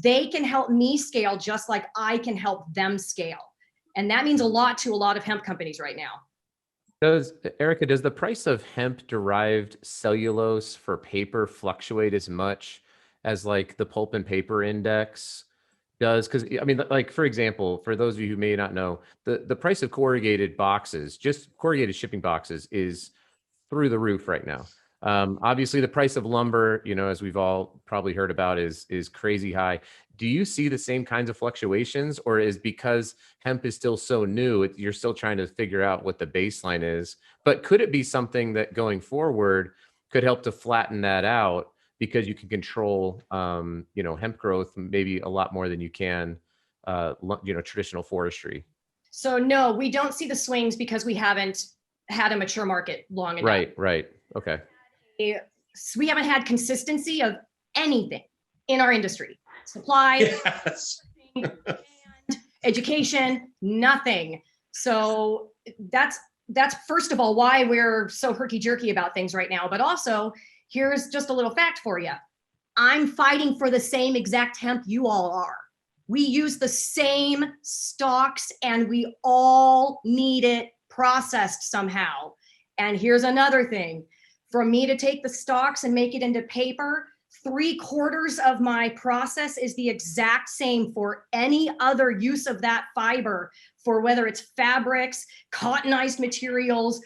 They can help me scale just like I can help them scale. And that means a lot to a lot of hemp companies right now. Erica, does the price of hemp derived cellulose for paper fluctuate as much as like the pulp and paper index does? Because I mean, like for example, for those of you who may not know, the price of corrugated boxes, just corrugated shipping boxes, is through the roof right now. Obviously, the price of lumber, as we've all probably heard about, is crazy high. Do you see the same kinds of fluctuations, or is because hemp is still so new, you're still trying to figure out what the baseline is? But could it be something that going forward could help to flatten that out because you can control, hemp growth maybe a lot more than you can, traditional forestry? So no, we don't see the swings because we haven't had a mature market long enough. Right. Okay. We haven't had consistency of anything in our industry. Supply, yes. education, nothing. So that's first of all why we're so herky-jerky about things right now. But also, here's just a little fact for you. I'm fighting for the same exact hemp you all are. We use the same stalks and we all need it processed somehow. And here's another thing. For me to take the stalks and make it into paper, 3/4 of my process is the exact same for any other use of that fiber, for whether it's fabrics, cottonized materials,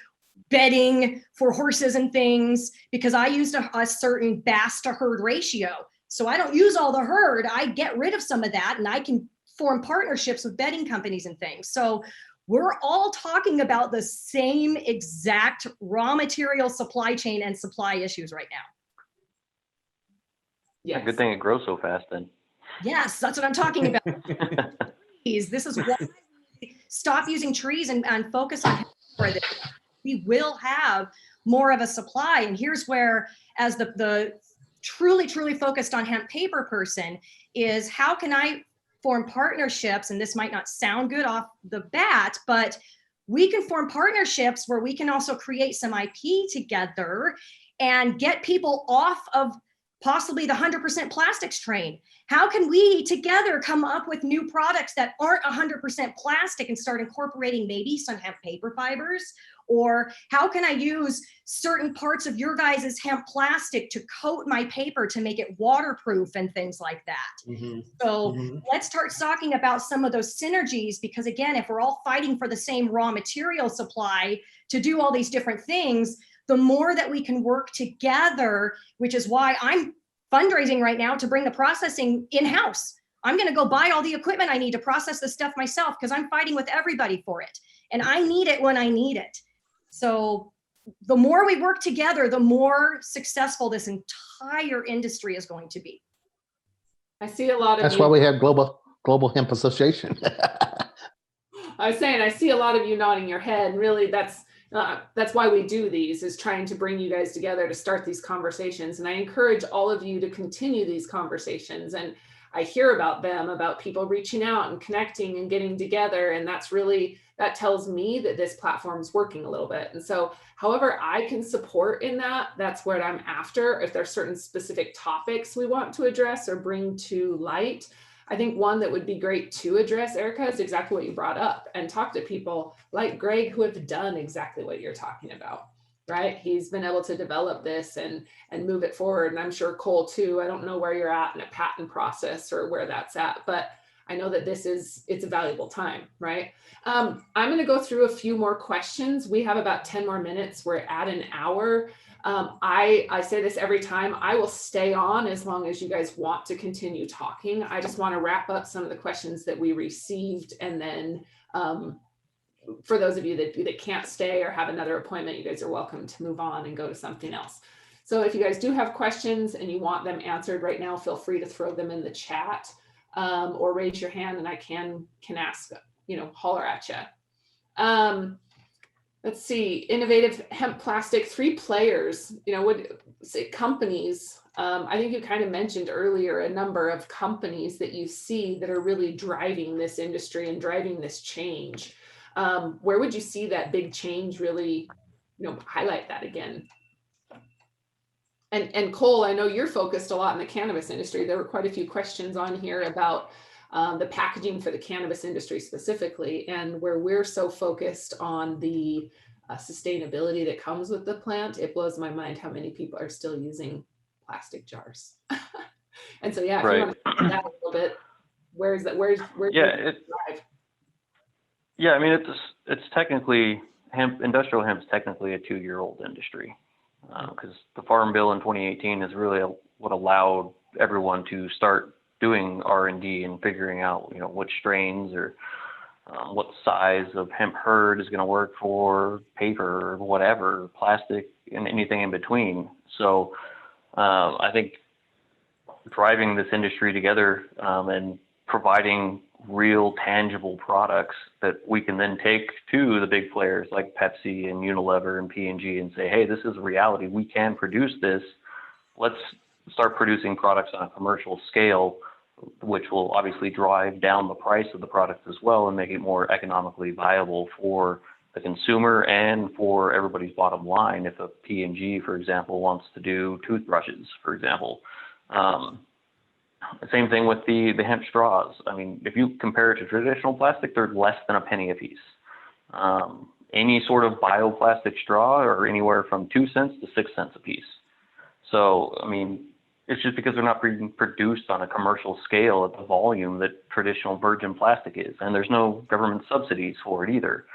bedding for horses and things, because I used a certain bass to herd ratio. So I don't use all the herd, I get rid of some of that and I can form partnerships with bedding companies and things. So we're all talking about the same exact raw material supply chain and supply issues right now. Yeah, good thing it grows so fast then. Yes, that's what I'm talking about. This is why we stop using trees and focus on for this. We will have more of a supply. And here's where, as the truly focused on hemp paper person, is how can I form partnerships? And this might not sound good off the bat, but we can form partnerships where we can also create some IP together and get people off of possibly the 100% plastics train. How can we together come up with new products that aren't 100% plastic and start incorporating maybe some hemp paper fibers? Or how can I use certain parts of your guys' hemp plastic to coat my paper to make it waterproof and things like that? So let's start talking about some of those synergies, because again, if we're all fighting for the same raw material supply to do all these different things, the more that we can work together, which is why I'm fundraising right now to bring the processing in-house. I'm going to go buy all the equipment I need to process this stuff myself, because I'm fighting with everybody for it. And I need it when I need it. So the more we work together, the more successful this entire industry is going to be. I see a lot of That's why we have Global Hemp Association. I was saying, I see a lot of you nodding your head. And really, that's why we do these, is trying to bring you guys together to start these conversations. And I encourage all of you to continue these conversations. And I hear about them, about people reaching out and connecting and getting together. And that tells me that this platform is working a little bit. And so however I can support in that, that's what I'm after. If there's certain specific topics we want to address or bring to light, I think one that would be great to address, Erica, is exactly what you brought up, and talk to people like Greg who have done exactly what you're talking about, right? He's been able to develop this and move it forward. And I'm sure Cole too. I don't know where you're at in a patent process or where that's at, but I know that it's a valuable time, right? I'm going to go through a few more questions. We have about 10 more minutes. We're at an hour. I say this every time. I will stay on as long as you guys want to continue talking. I just want to wrap up some of the questions that we received. And then for those of you that can't stay or have another appointment, you guys are welcome to move on and go to something else. So if you guys do have questions and you want them answered right now, feel free to throw them in the chat or raise your hand and I can ask, holler at you. Let's see, innovative hemp plastic, 3 players, would say companies. I think you kind of mentioned earlier a number of companies that you see that are really driving this industry and driving this change. Where would you see that big change really, highlight that again? And Cole, I know you're focused a lot in the cannabis industry. There were quite a few questions on here about the packaging for the cannabis industry specifically, and where we're so focused on the sustainability that comes with the plant. It blows my mind how many people are still using plastic jars. And so, yeah, if you want to talk about that a little bit, where's yeah, I mean, it's technically industrial hemp is technically a 2-year-old industry, because the Farm Bill in 2018 is really what allowed everyone to start doing R&D and figuring out, which strains or what size of hemp herd is going to work for paper or whatever, plastic and anything in between. So I think driving this industry together and providing real tangible products that we can then take to the big players like Pepsi and Unilever and P&G and say, hey, this is a reality. We can produce this. Let's start producing products on a commercial scale, which will obviously drive down the price of the product as well and make it more economically viable for the consumer and for everybody's bottom line. If a P&G, for example, wants to do toothbrushes, for example. Same thing with the hemp straws. I mean, if you compare it to traditional plastic, they're less than a penny a piece. Any sort of bioplastic straw are anywhere from 2 cents to 6 cents a piece. So, I mean, it's just because they're not being produced on a commercial scale at the volume that traditional virgin plastic is. And there's no government subsidies for it either.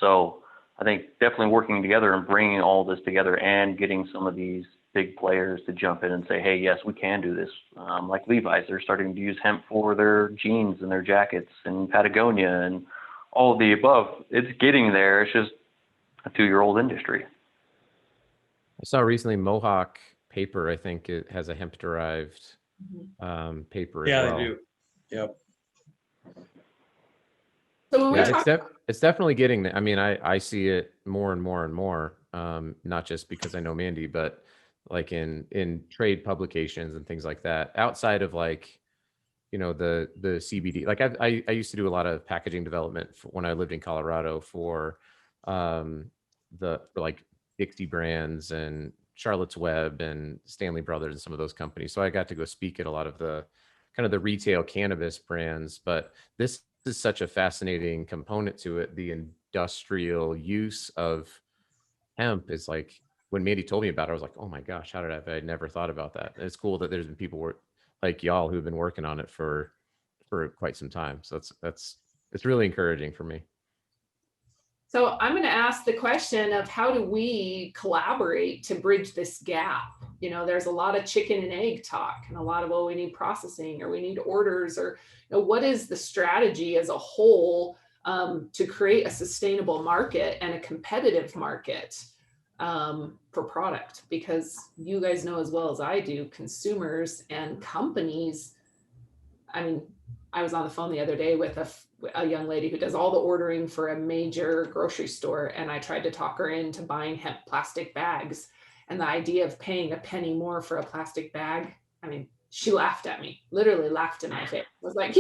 So I think definitely working together and bringing all this together and getting some of these big players to jump in and say, hey, yes, we can do this. Like Levi's, they're starting to use hemp for their jeans and their jackets, and Patagonia and all of the above. It's getting there. It's just a 2-year-old industry. I saw recently Mohawk paper, I think it has a hemp derived paper as well. Yeah, they do. Yep. So when we Yeah, talk, it's definitely getting there. I mean, I see it more and more and more, not just because I know Mandy, but like in trade publications and things like that, outside of like, you know, the CBD. Like I used to do a lot of packaging development when I lived in Colorado for for like Dixie Brands and Charlotte's Web and Stanley Brothers and some of those companies. So I got to go speak at a lot of the kind of the retail cannabis brands. But this is such a fascinating component to it. The industrial use of hemp is like, when Mandy told me about it, I was like, oh my gosh, how did I never thought about that. And it's cool that there's been people like y'all who've been working on it for quite some time. So it's really encouraging for me. so I'm going to ask the question of how do we collaborate to bridge this gap? You know, there's a lot of chicken and egg talk and a lot of, well, we need processing or we need orders, or, you know, what is the strategy as a whole to create a sustainable market and a competitive market for product? Because you guys know as well as I do, consumers and companies, I mean, I was on the phone the other day with a young lady who does all the ordering for a major grocery store, and I tried to talk her into buying hemp plastic bags. And the idea of paying a penny more for a plastic bag, I mean, she laughed at me, literally laughed in my face. I was like,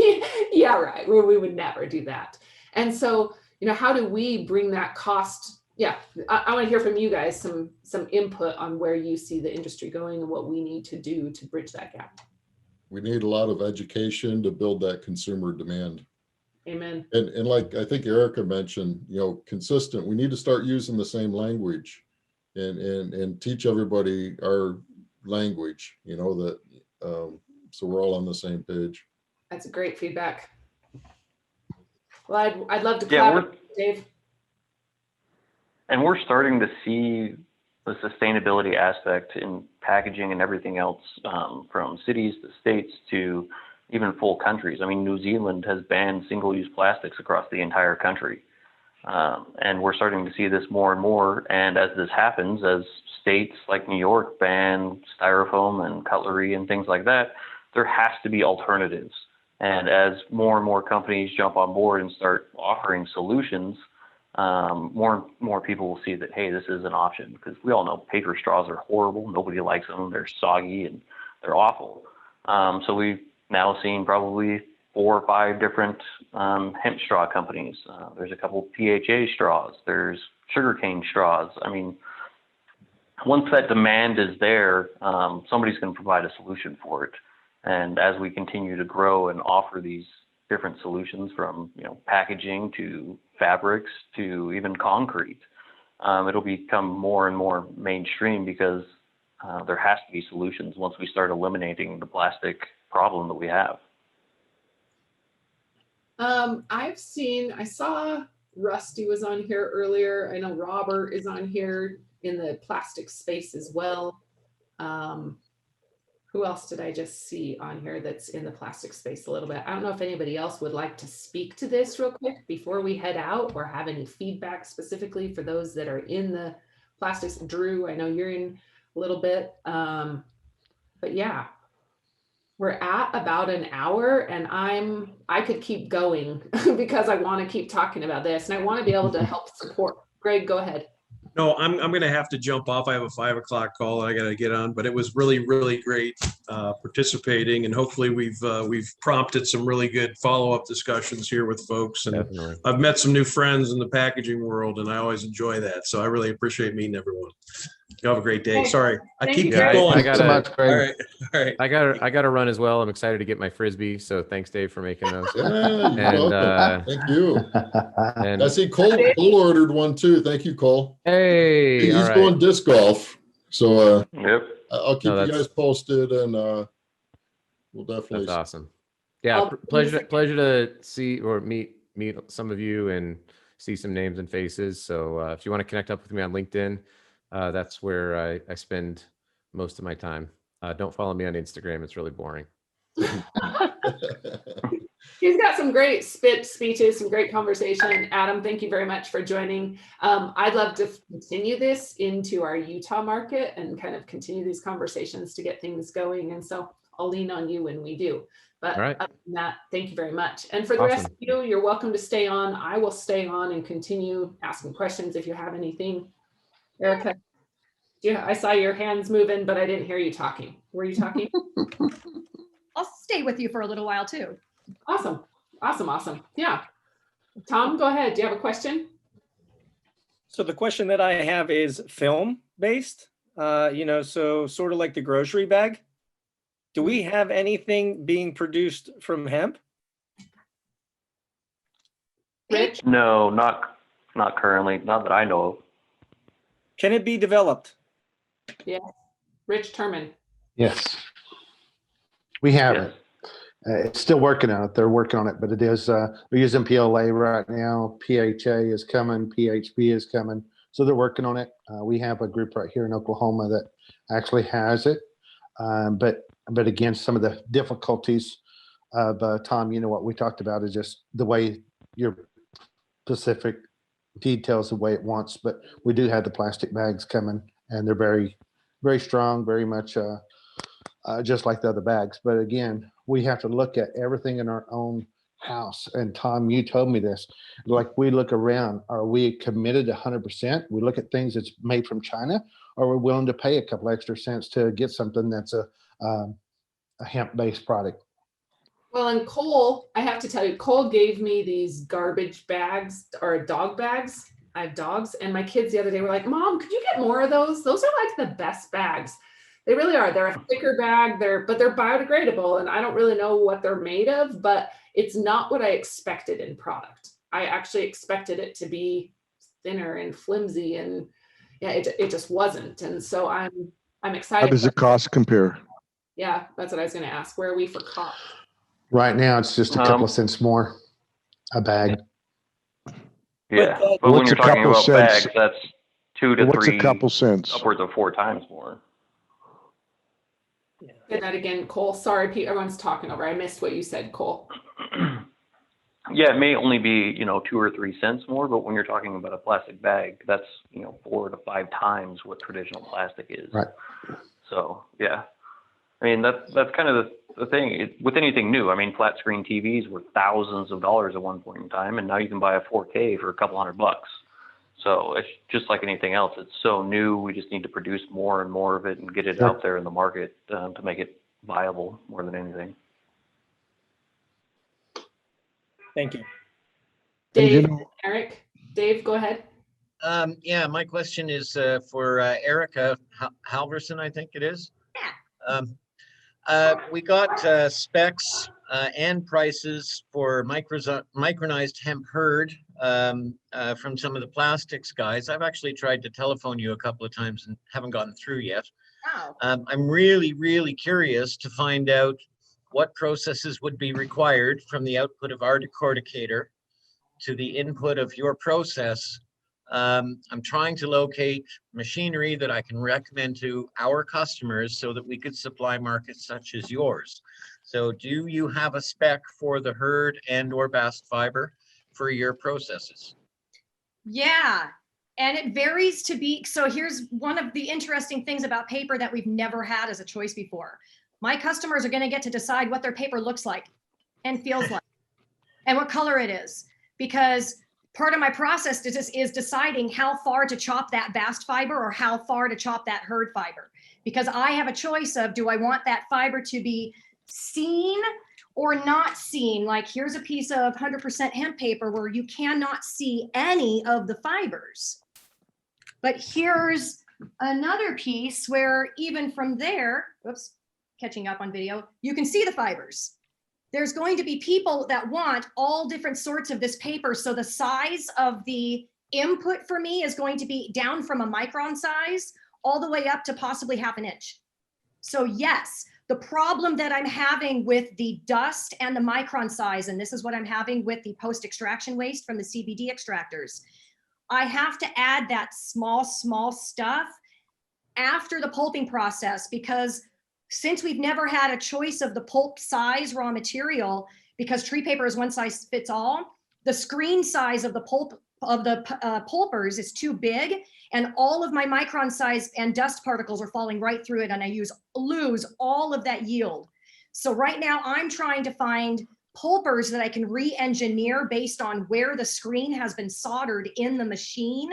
yeah, right, we would never do that. And so, you know, how do we bring that cost? Yeah, I want to hear from you guys some input on where you see the industry going and what we need to do to bridge that gap. We need a lot of education to build that consumer demand. Amen. And like I think Erica mentioned, you know, consistent. We need to start using the same language and teach everybody our language, you know, that so we're all on the same page. That's a great feedback. Well, I'd love to Yeah, collaborate, Dave. And we're starting to see the sustainability aspect in packaging and everything else, from cities to states to even full countries. I mean, New Zealand has banned single-use plastics across the entire country. And we're starting to see this more and more. And as this happens, as states like New York ban styrofoam and cutlery and things like that, there has to be alternatives. And as more and more companies jump on board and start offering solutions, more and more people will see that, hey, this is an option, because we all know paper straws are horrible. Nobody likes them. They're soggy and they're awful. So we've now seen probably 4 or 5 different hemp straw companies. There's a couple PHA straws. There's sugarcane straws. I mean, once that demand is there, somebody's going to provide a solution for it. And as we continue to grow and offer these different solutions, from, you know, packaging to fabrics to even concrete, it'll become more and more mainstream, because there has to be solutions once we start eliminating the plastic problem that we have. I saw Rusty was on here earlier. I know Robert is on here in the plastic space as well. Who else did I just see on here that's in the plastic space a little bit? I don't know if anybody else would like to speak to this real quick before we head out, or have any feedback specifically for those that are in the plastics. Drew, I know you're in a little bit, but yeah, we're at about an hour, and I could keep going because I want to keep talking about this, and I want to be able to help support. Greg, go ahead. No, I'm going to have to jump off. I have a 5 o'clock call that I got to get on, but it was really, really great participating, and hopefully we've prompted some really good follow-up discussions here with folks. And Definitely. I've met some new friends in the packaging world, and I always enjoy that. So I really appreciate meeting everyone. You have a great day. Sorry, I keep going. I gotta, so much, Greg. All right. I gotta run as well. I'm excited to get my Frisbee. So thanks, Dave, for making those. Yeah, you're And, welcome. Thank you. And I see Cole ordered one too. Thank you, Cole. hey, He's all right. going disc golf. So Yep. I'll keep you guys posted, and we'll definitely. That's awesome. Yeah, pleasure to see or meet some of you and see some names and faces. So if you want to connect up with me on LinkedIn, that's where I spend most of my time. Don't follow me on Instagram. It's really boring. He's got some great speeches, some great conversation. Adam, thank you very much for joining. I'd love to continue this into our Utah market and kind of continue these conversations to get things going. And so I'll lean on you when we do. But All right. other than that, thank you very much. And for the rest of you, you're welcome to stay on. I will stay on and continue asking questions if you have anything. Erica, yeah, I saw your hands moving, but I didn't hear you talking. Were you talking? I'll stay with you for a little while too. Awesome. Awesome. Awesome. Yeah. Tom, go ahead. Do you have a question? So the question that I have is film based, so sort of like the grocery bag. Do we have anything being produced from hemp? Rich? No, not currently, not that I know of. Can it be developed? Yeah. Rich Terman. Yes. We have Yes. it. It's still working on it. They're working on it, but it is, we're using PLA right now. PHA is coming. PHB is coming. So they're working on it. We have a group right here in Oklahoma that actually has it. But again, some of the difficulties of Tom, what we talked about is just the way your specific details the way it wants. But we do have the plastic bags coming, and they're very, very strong, very much just like the other bags. But again, we have to look at everything in our own house. And Tom, you told me this, like we look around, are we committed 100%? We look at things that's made from China, or we're willing to pay a couple extra cents to get something that's a hemp-based product. Well, and Cole, I have to tell you, Cole gave me these garbage bags or dog bags. I have dogs, and my kids the other day were like, Mom, could you get more of those? Those are like the best bags. They really are. They're a thicker bag, but they're biodegradable, and I don't really know what they're made of, but it's not what I expected in product. I actually expected it to be thinner and flimsy, and yeah, it just wasn't. And so I'm excited. How does the cost compare? Yeah, that's what I was going to ask. Where are we for cost? Right now, it's just a couple of cents more a bag. Yeah, but when you're talking about bags, that's 2 to 3. What's a couple cents? Upwards of 4 times more. Say that again, Cole. Sorry, Pete. Everyone's talking over. I missed what you said, Cole. Yeah, it may only be 2 or 3 cents more, but when you're talking about a plastic bag, that's 4 to 5 times what traditional plastic is. Right. So yeah, I mean that's kind of the thing with anything new. I mean, flat screen TVs were thousands of dollars at one point in time, and now you can buy a 4K for a couple $100. So it's just like anything else. It's so new. We just need to produce more and more of it and get it out there in the market to make it viable more than anything. Thank you. Dave, Eric, Dave, go ahead. Yeah, my question is for Erica Halverson, I think it is. Yeah. We got specs and prices for micronized hemp hurd from some of the plastics guys. I've actually tried to telephone you a couple of times and haven't gotten through yet. Wow. I'm really, really curious to find out what processes would be required from the output of our decorticator to the input of your process. I'm trying to locate machinery that I can recommend to our customers so that we could supply markets such as yours. So do you have a spec for the hurd and or bast fiber for your processes? Yeah, and it varies to be, so here's one of the interesting things about paper that we've never had as a choice before. My customers are going to get to decide what their paper looks like and feels like and what color it is, because part of my process is deciding how far to chop that bast fiber or how far to chop that hurd fiber, because I have a choice of, do I want that fiber to be seen or not seen? Like here's a piece of 100% hemp paper where you cannot see any of the fibers. But here's another piece where even from there, whoops, catching up on video, you can see the fibers. There's going to be people that want all different sorts of this paper. So the size of the input for me is going to be down from a micron size all the way up to possibly half an inch. So yes, the problem that I'm having with the dust and the micron size, and this is what I'm having with the post-extraction waste from the CBD extractors, I have to add that small stuff after the pulping process, because since we've never had a choice of the pulp size raw material, because tree paper is one size fits all, the screen size of the pulp of the pulpers is too big, and all of my micron size and dust particles are falling right through it, and I lose all of that yield. So right now I'm trying to find pulpers that I can re-engineer based on where the screen has been soldered in the machine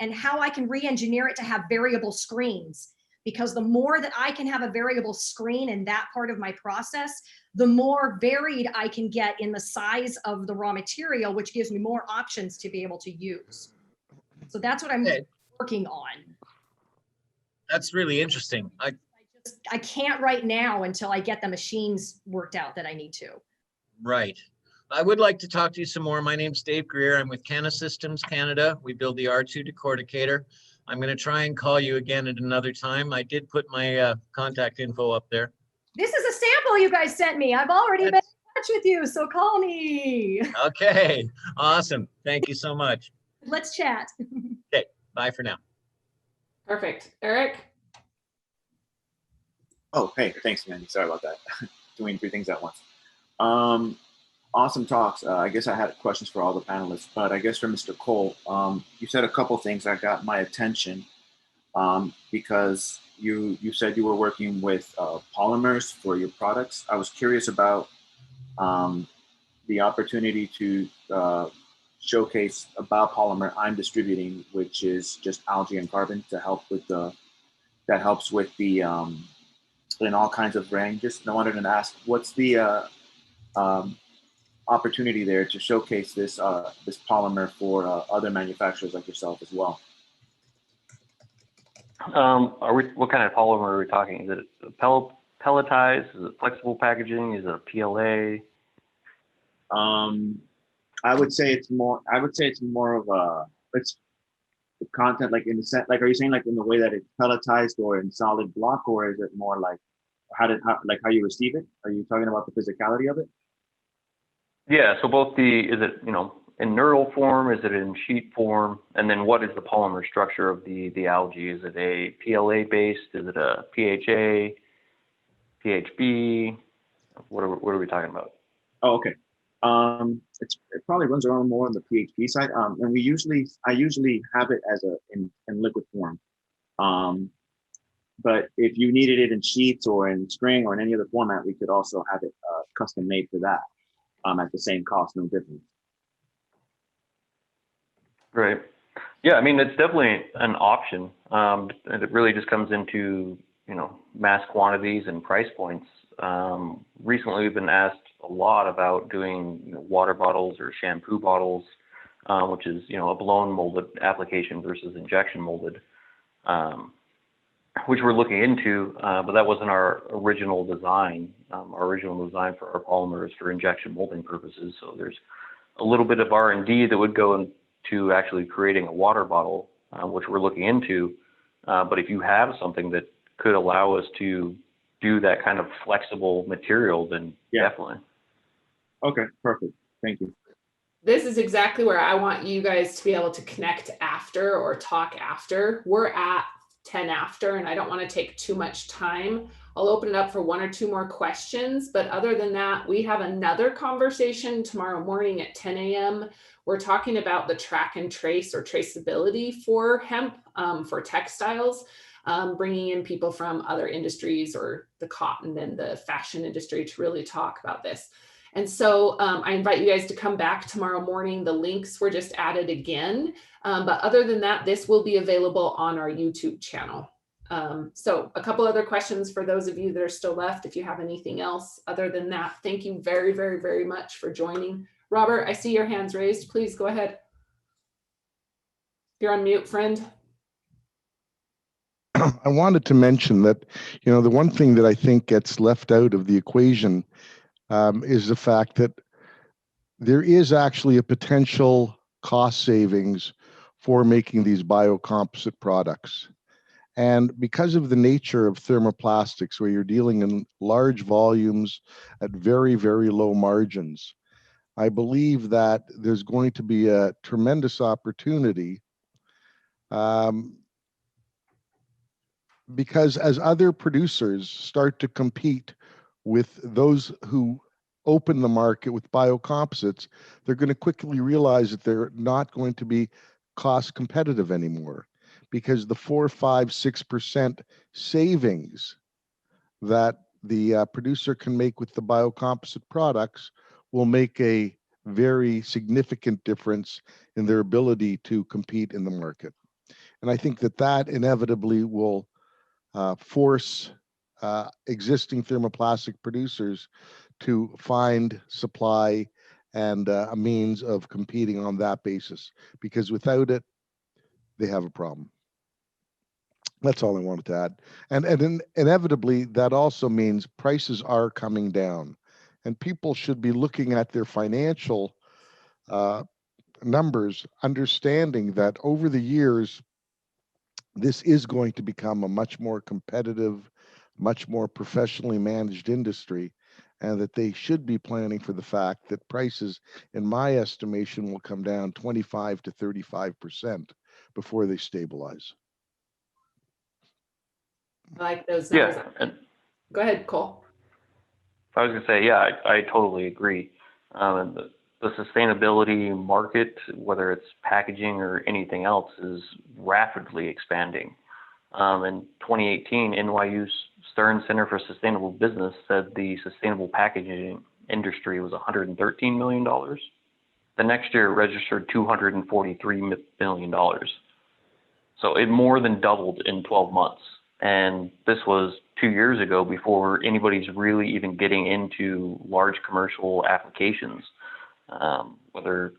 and how I can re-engineer it to have variable screens. Because the more that I can have a variable screen in that part of my process, the more varied I can get in the size of the raw material, which gives me more options to be able to use. So that's what I'm working on. That's really interesting. I can't right now until I get the machines worked out that I need to. Right. I would like to talk to you some more. My name's Dave Greer. I'm with Canna Systems Canada. We build the R2 decorticator. I'm going to try and call you again at another time. I did put my contact info up there. This is a sample you guys sent me. I've already been in touch with you, so call me. Okay, awesome. Thank you so much. Let's chat. Okay, bye for now. Perfect. Eric? Oh, hey, thanks, Mandy. Sorry about that. Doing 3 things at once. Awesome talks. I guess I had questions for all the panelists, but I guess for Mr. Cole, you said a couple things that got my attention because you said you were working with polymers for your products. I was curious about the opportunity to showcase a biopolymer I'm distributing, which is just algae and carbon to help with that helps with the in all kinds of ranges. And I wanted to ask, what's the opportunity there to showcase this this polymer for other manufacturers like yourself as well? What kind of polymer are we talking? Is it pelletized? Is it flexible packaging? Is it a PLA? I would say it's more of a, it's the content, like in the set, like, are you saying like in the way that it's pelletized or in solid block, or is it more like how you receive it? Are you talking about the physicality of it? Yeah, so both is it, in knurdle form, is it in sheet form? And then what is the polymer structure of the algae? Is it a PLA based? Is it a PHA, PHB? What are we talking about? Oh, okay. It probably runs around more on the PHP side. And I usually have it as in liquid form. But if you needed it in sheets or in string or in any other format, we could also have it custom made for that at the same cost, no difference. Right. Yeah, I mean, it's definitely an option. And it really just comes into, mass quantities and price points. Recently, we've been asked a lot about doing water bottles or shampoo bottles, which is, a blown molded application versus injection molded, which we're looking into, but that wasn't our original design. Our original design for our polymers for injection molding purposes. So there's a little bit of R&D that would go into actually creating a water bottle, which we're looking into. But if you have something that could allow us to do that kind of flexible material, then definitely. Okay, perfect. Thank you. This is exactly where I want you guys to be able to connect after or talk after. We're at 10 after, and I don't want to take too much time. I'll open it up for 1 or 2 more questions, but other than that, we have another conversation tomorrow morning at 10 a.m. We're talking about the track and trace or traceability for hemp, for textiles, bringing in people from other industries or the cotton and the fashion industry to really talk about this. And so I invite you guys to come back tomorrow morning. The links were just added again. But other than that, this will be available on our YouTube channel. So a couple other questions for those of you that are still left, if you have anything else. Other than that, thank you very, very, very much for joining. Robert, I see your hands raised. Please go ahead. You're on mute, friend. I wanted to mention that, the one thing that I think gets left out of the equation is the fact that there is actually a potential cost savings for making these biocomposite products. And because of the nature of thermoplastics, where you're dealing in large volumes at very, very low margins, I believe that there's going to be a tremendous opportunity because as other producers start to compete with those who open the market with biocomposites, they're going to quickly realize that they're not going to be cost competitive anymore, because the 4, 5, 6% savings that the producer can make with the biocomposite products will make a very significant difference in their ability to compete in the market. And I think that that inevitably will force existing thermoplastic producers to find supply and a means of competing on that basis, because without it, they have a problem. That's all I wanted to add. And inevitably, that also means prices are coming down. And people should be looking at their financial numbers, understanding that over the years, this is going to become a much more competitive, much more professionally managed industry, and that they should be planning for the fact that prices, in my estimation, will come down 25 to 35% before they stabilize. I like those numbers. Yeah. And Go ahead, Cole. I was gonna say, yeah, I totally agree. The sustainability market, whether it's packaging or anything else, is rapidly expanding. In 2018, NYU's Stern Center for Sustainable Business said the sustainable packaging industry was $113 million. The next year, it registered $243 million. So it more than doubled in 12 months. And this was 2 years ago, before anybody's really even getting into large commercial applications. Whether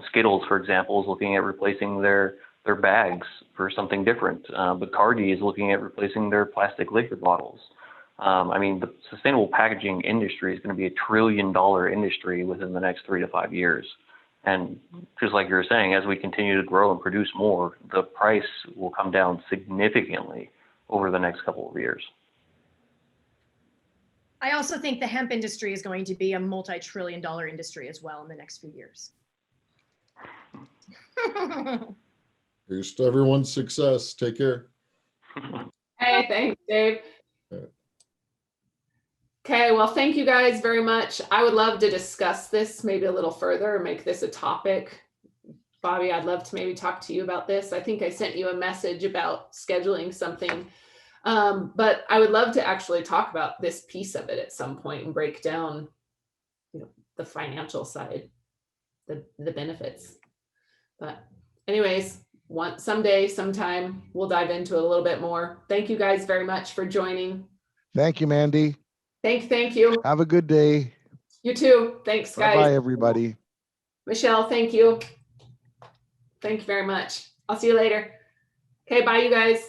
Skittles, for example, is looking at replacing their bags for something different. Bacardi is looking at replacing their plastic liquor bottles. I mean, the sustainable packaging industry is going to be $1 trillion industry within the next 3 to 5 years. And just like you were saying, as we continue to grow and produce more, the price will come down significantly over the next couple of years. I also think the hemp industry is going to be a multi-trillion-dollar industry as well in the next few years. Here's to everyone's success. Take care. Hey, thanks, Dave. Okay, well, thank you guys very much. I would love to discuss this maybe a little further and make this a topic. Bobby, I'd love to maybe talk to you about this. I think I sent you a message about scheduling something, but I would love to actually talk about this piece of it at some point and break down, you know, the financial side, the benefits. But anyways, someday, sometime, we'll dive into it a little bit more. Thank you guys very much for joining. Thank you, Mandy. Thank you. Have a good day. You too. Thanks, guys. Bye, everybody. Michelle, thank you. Thank you very much. I'll see you later. Okay, bye, you guys.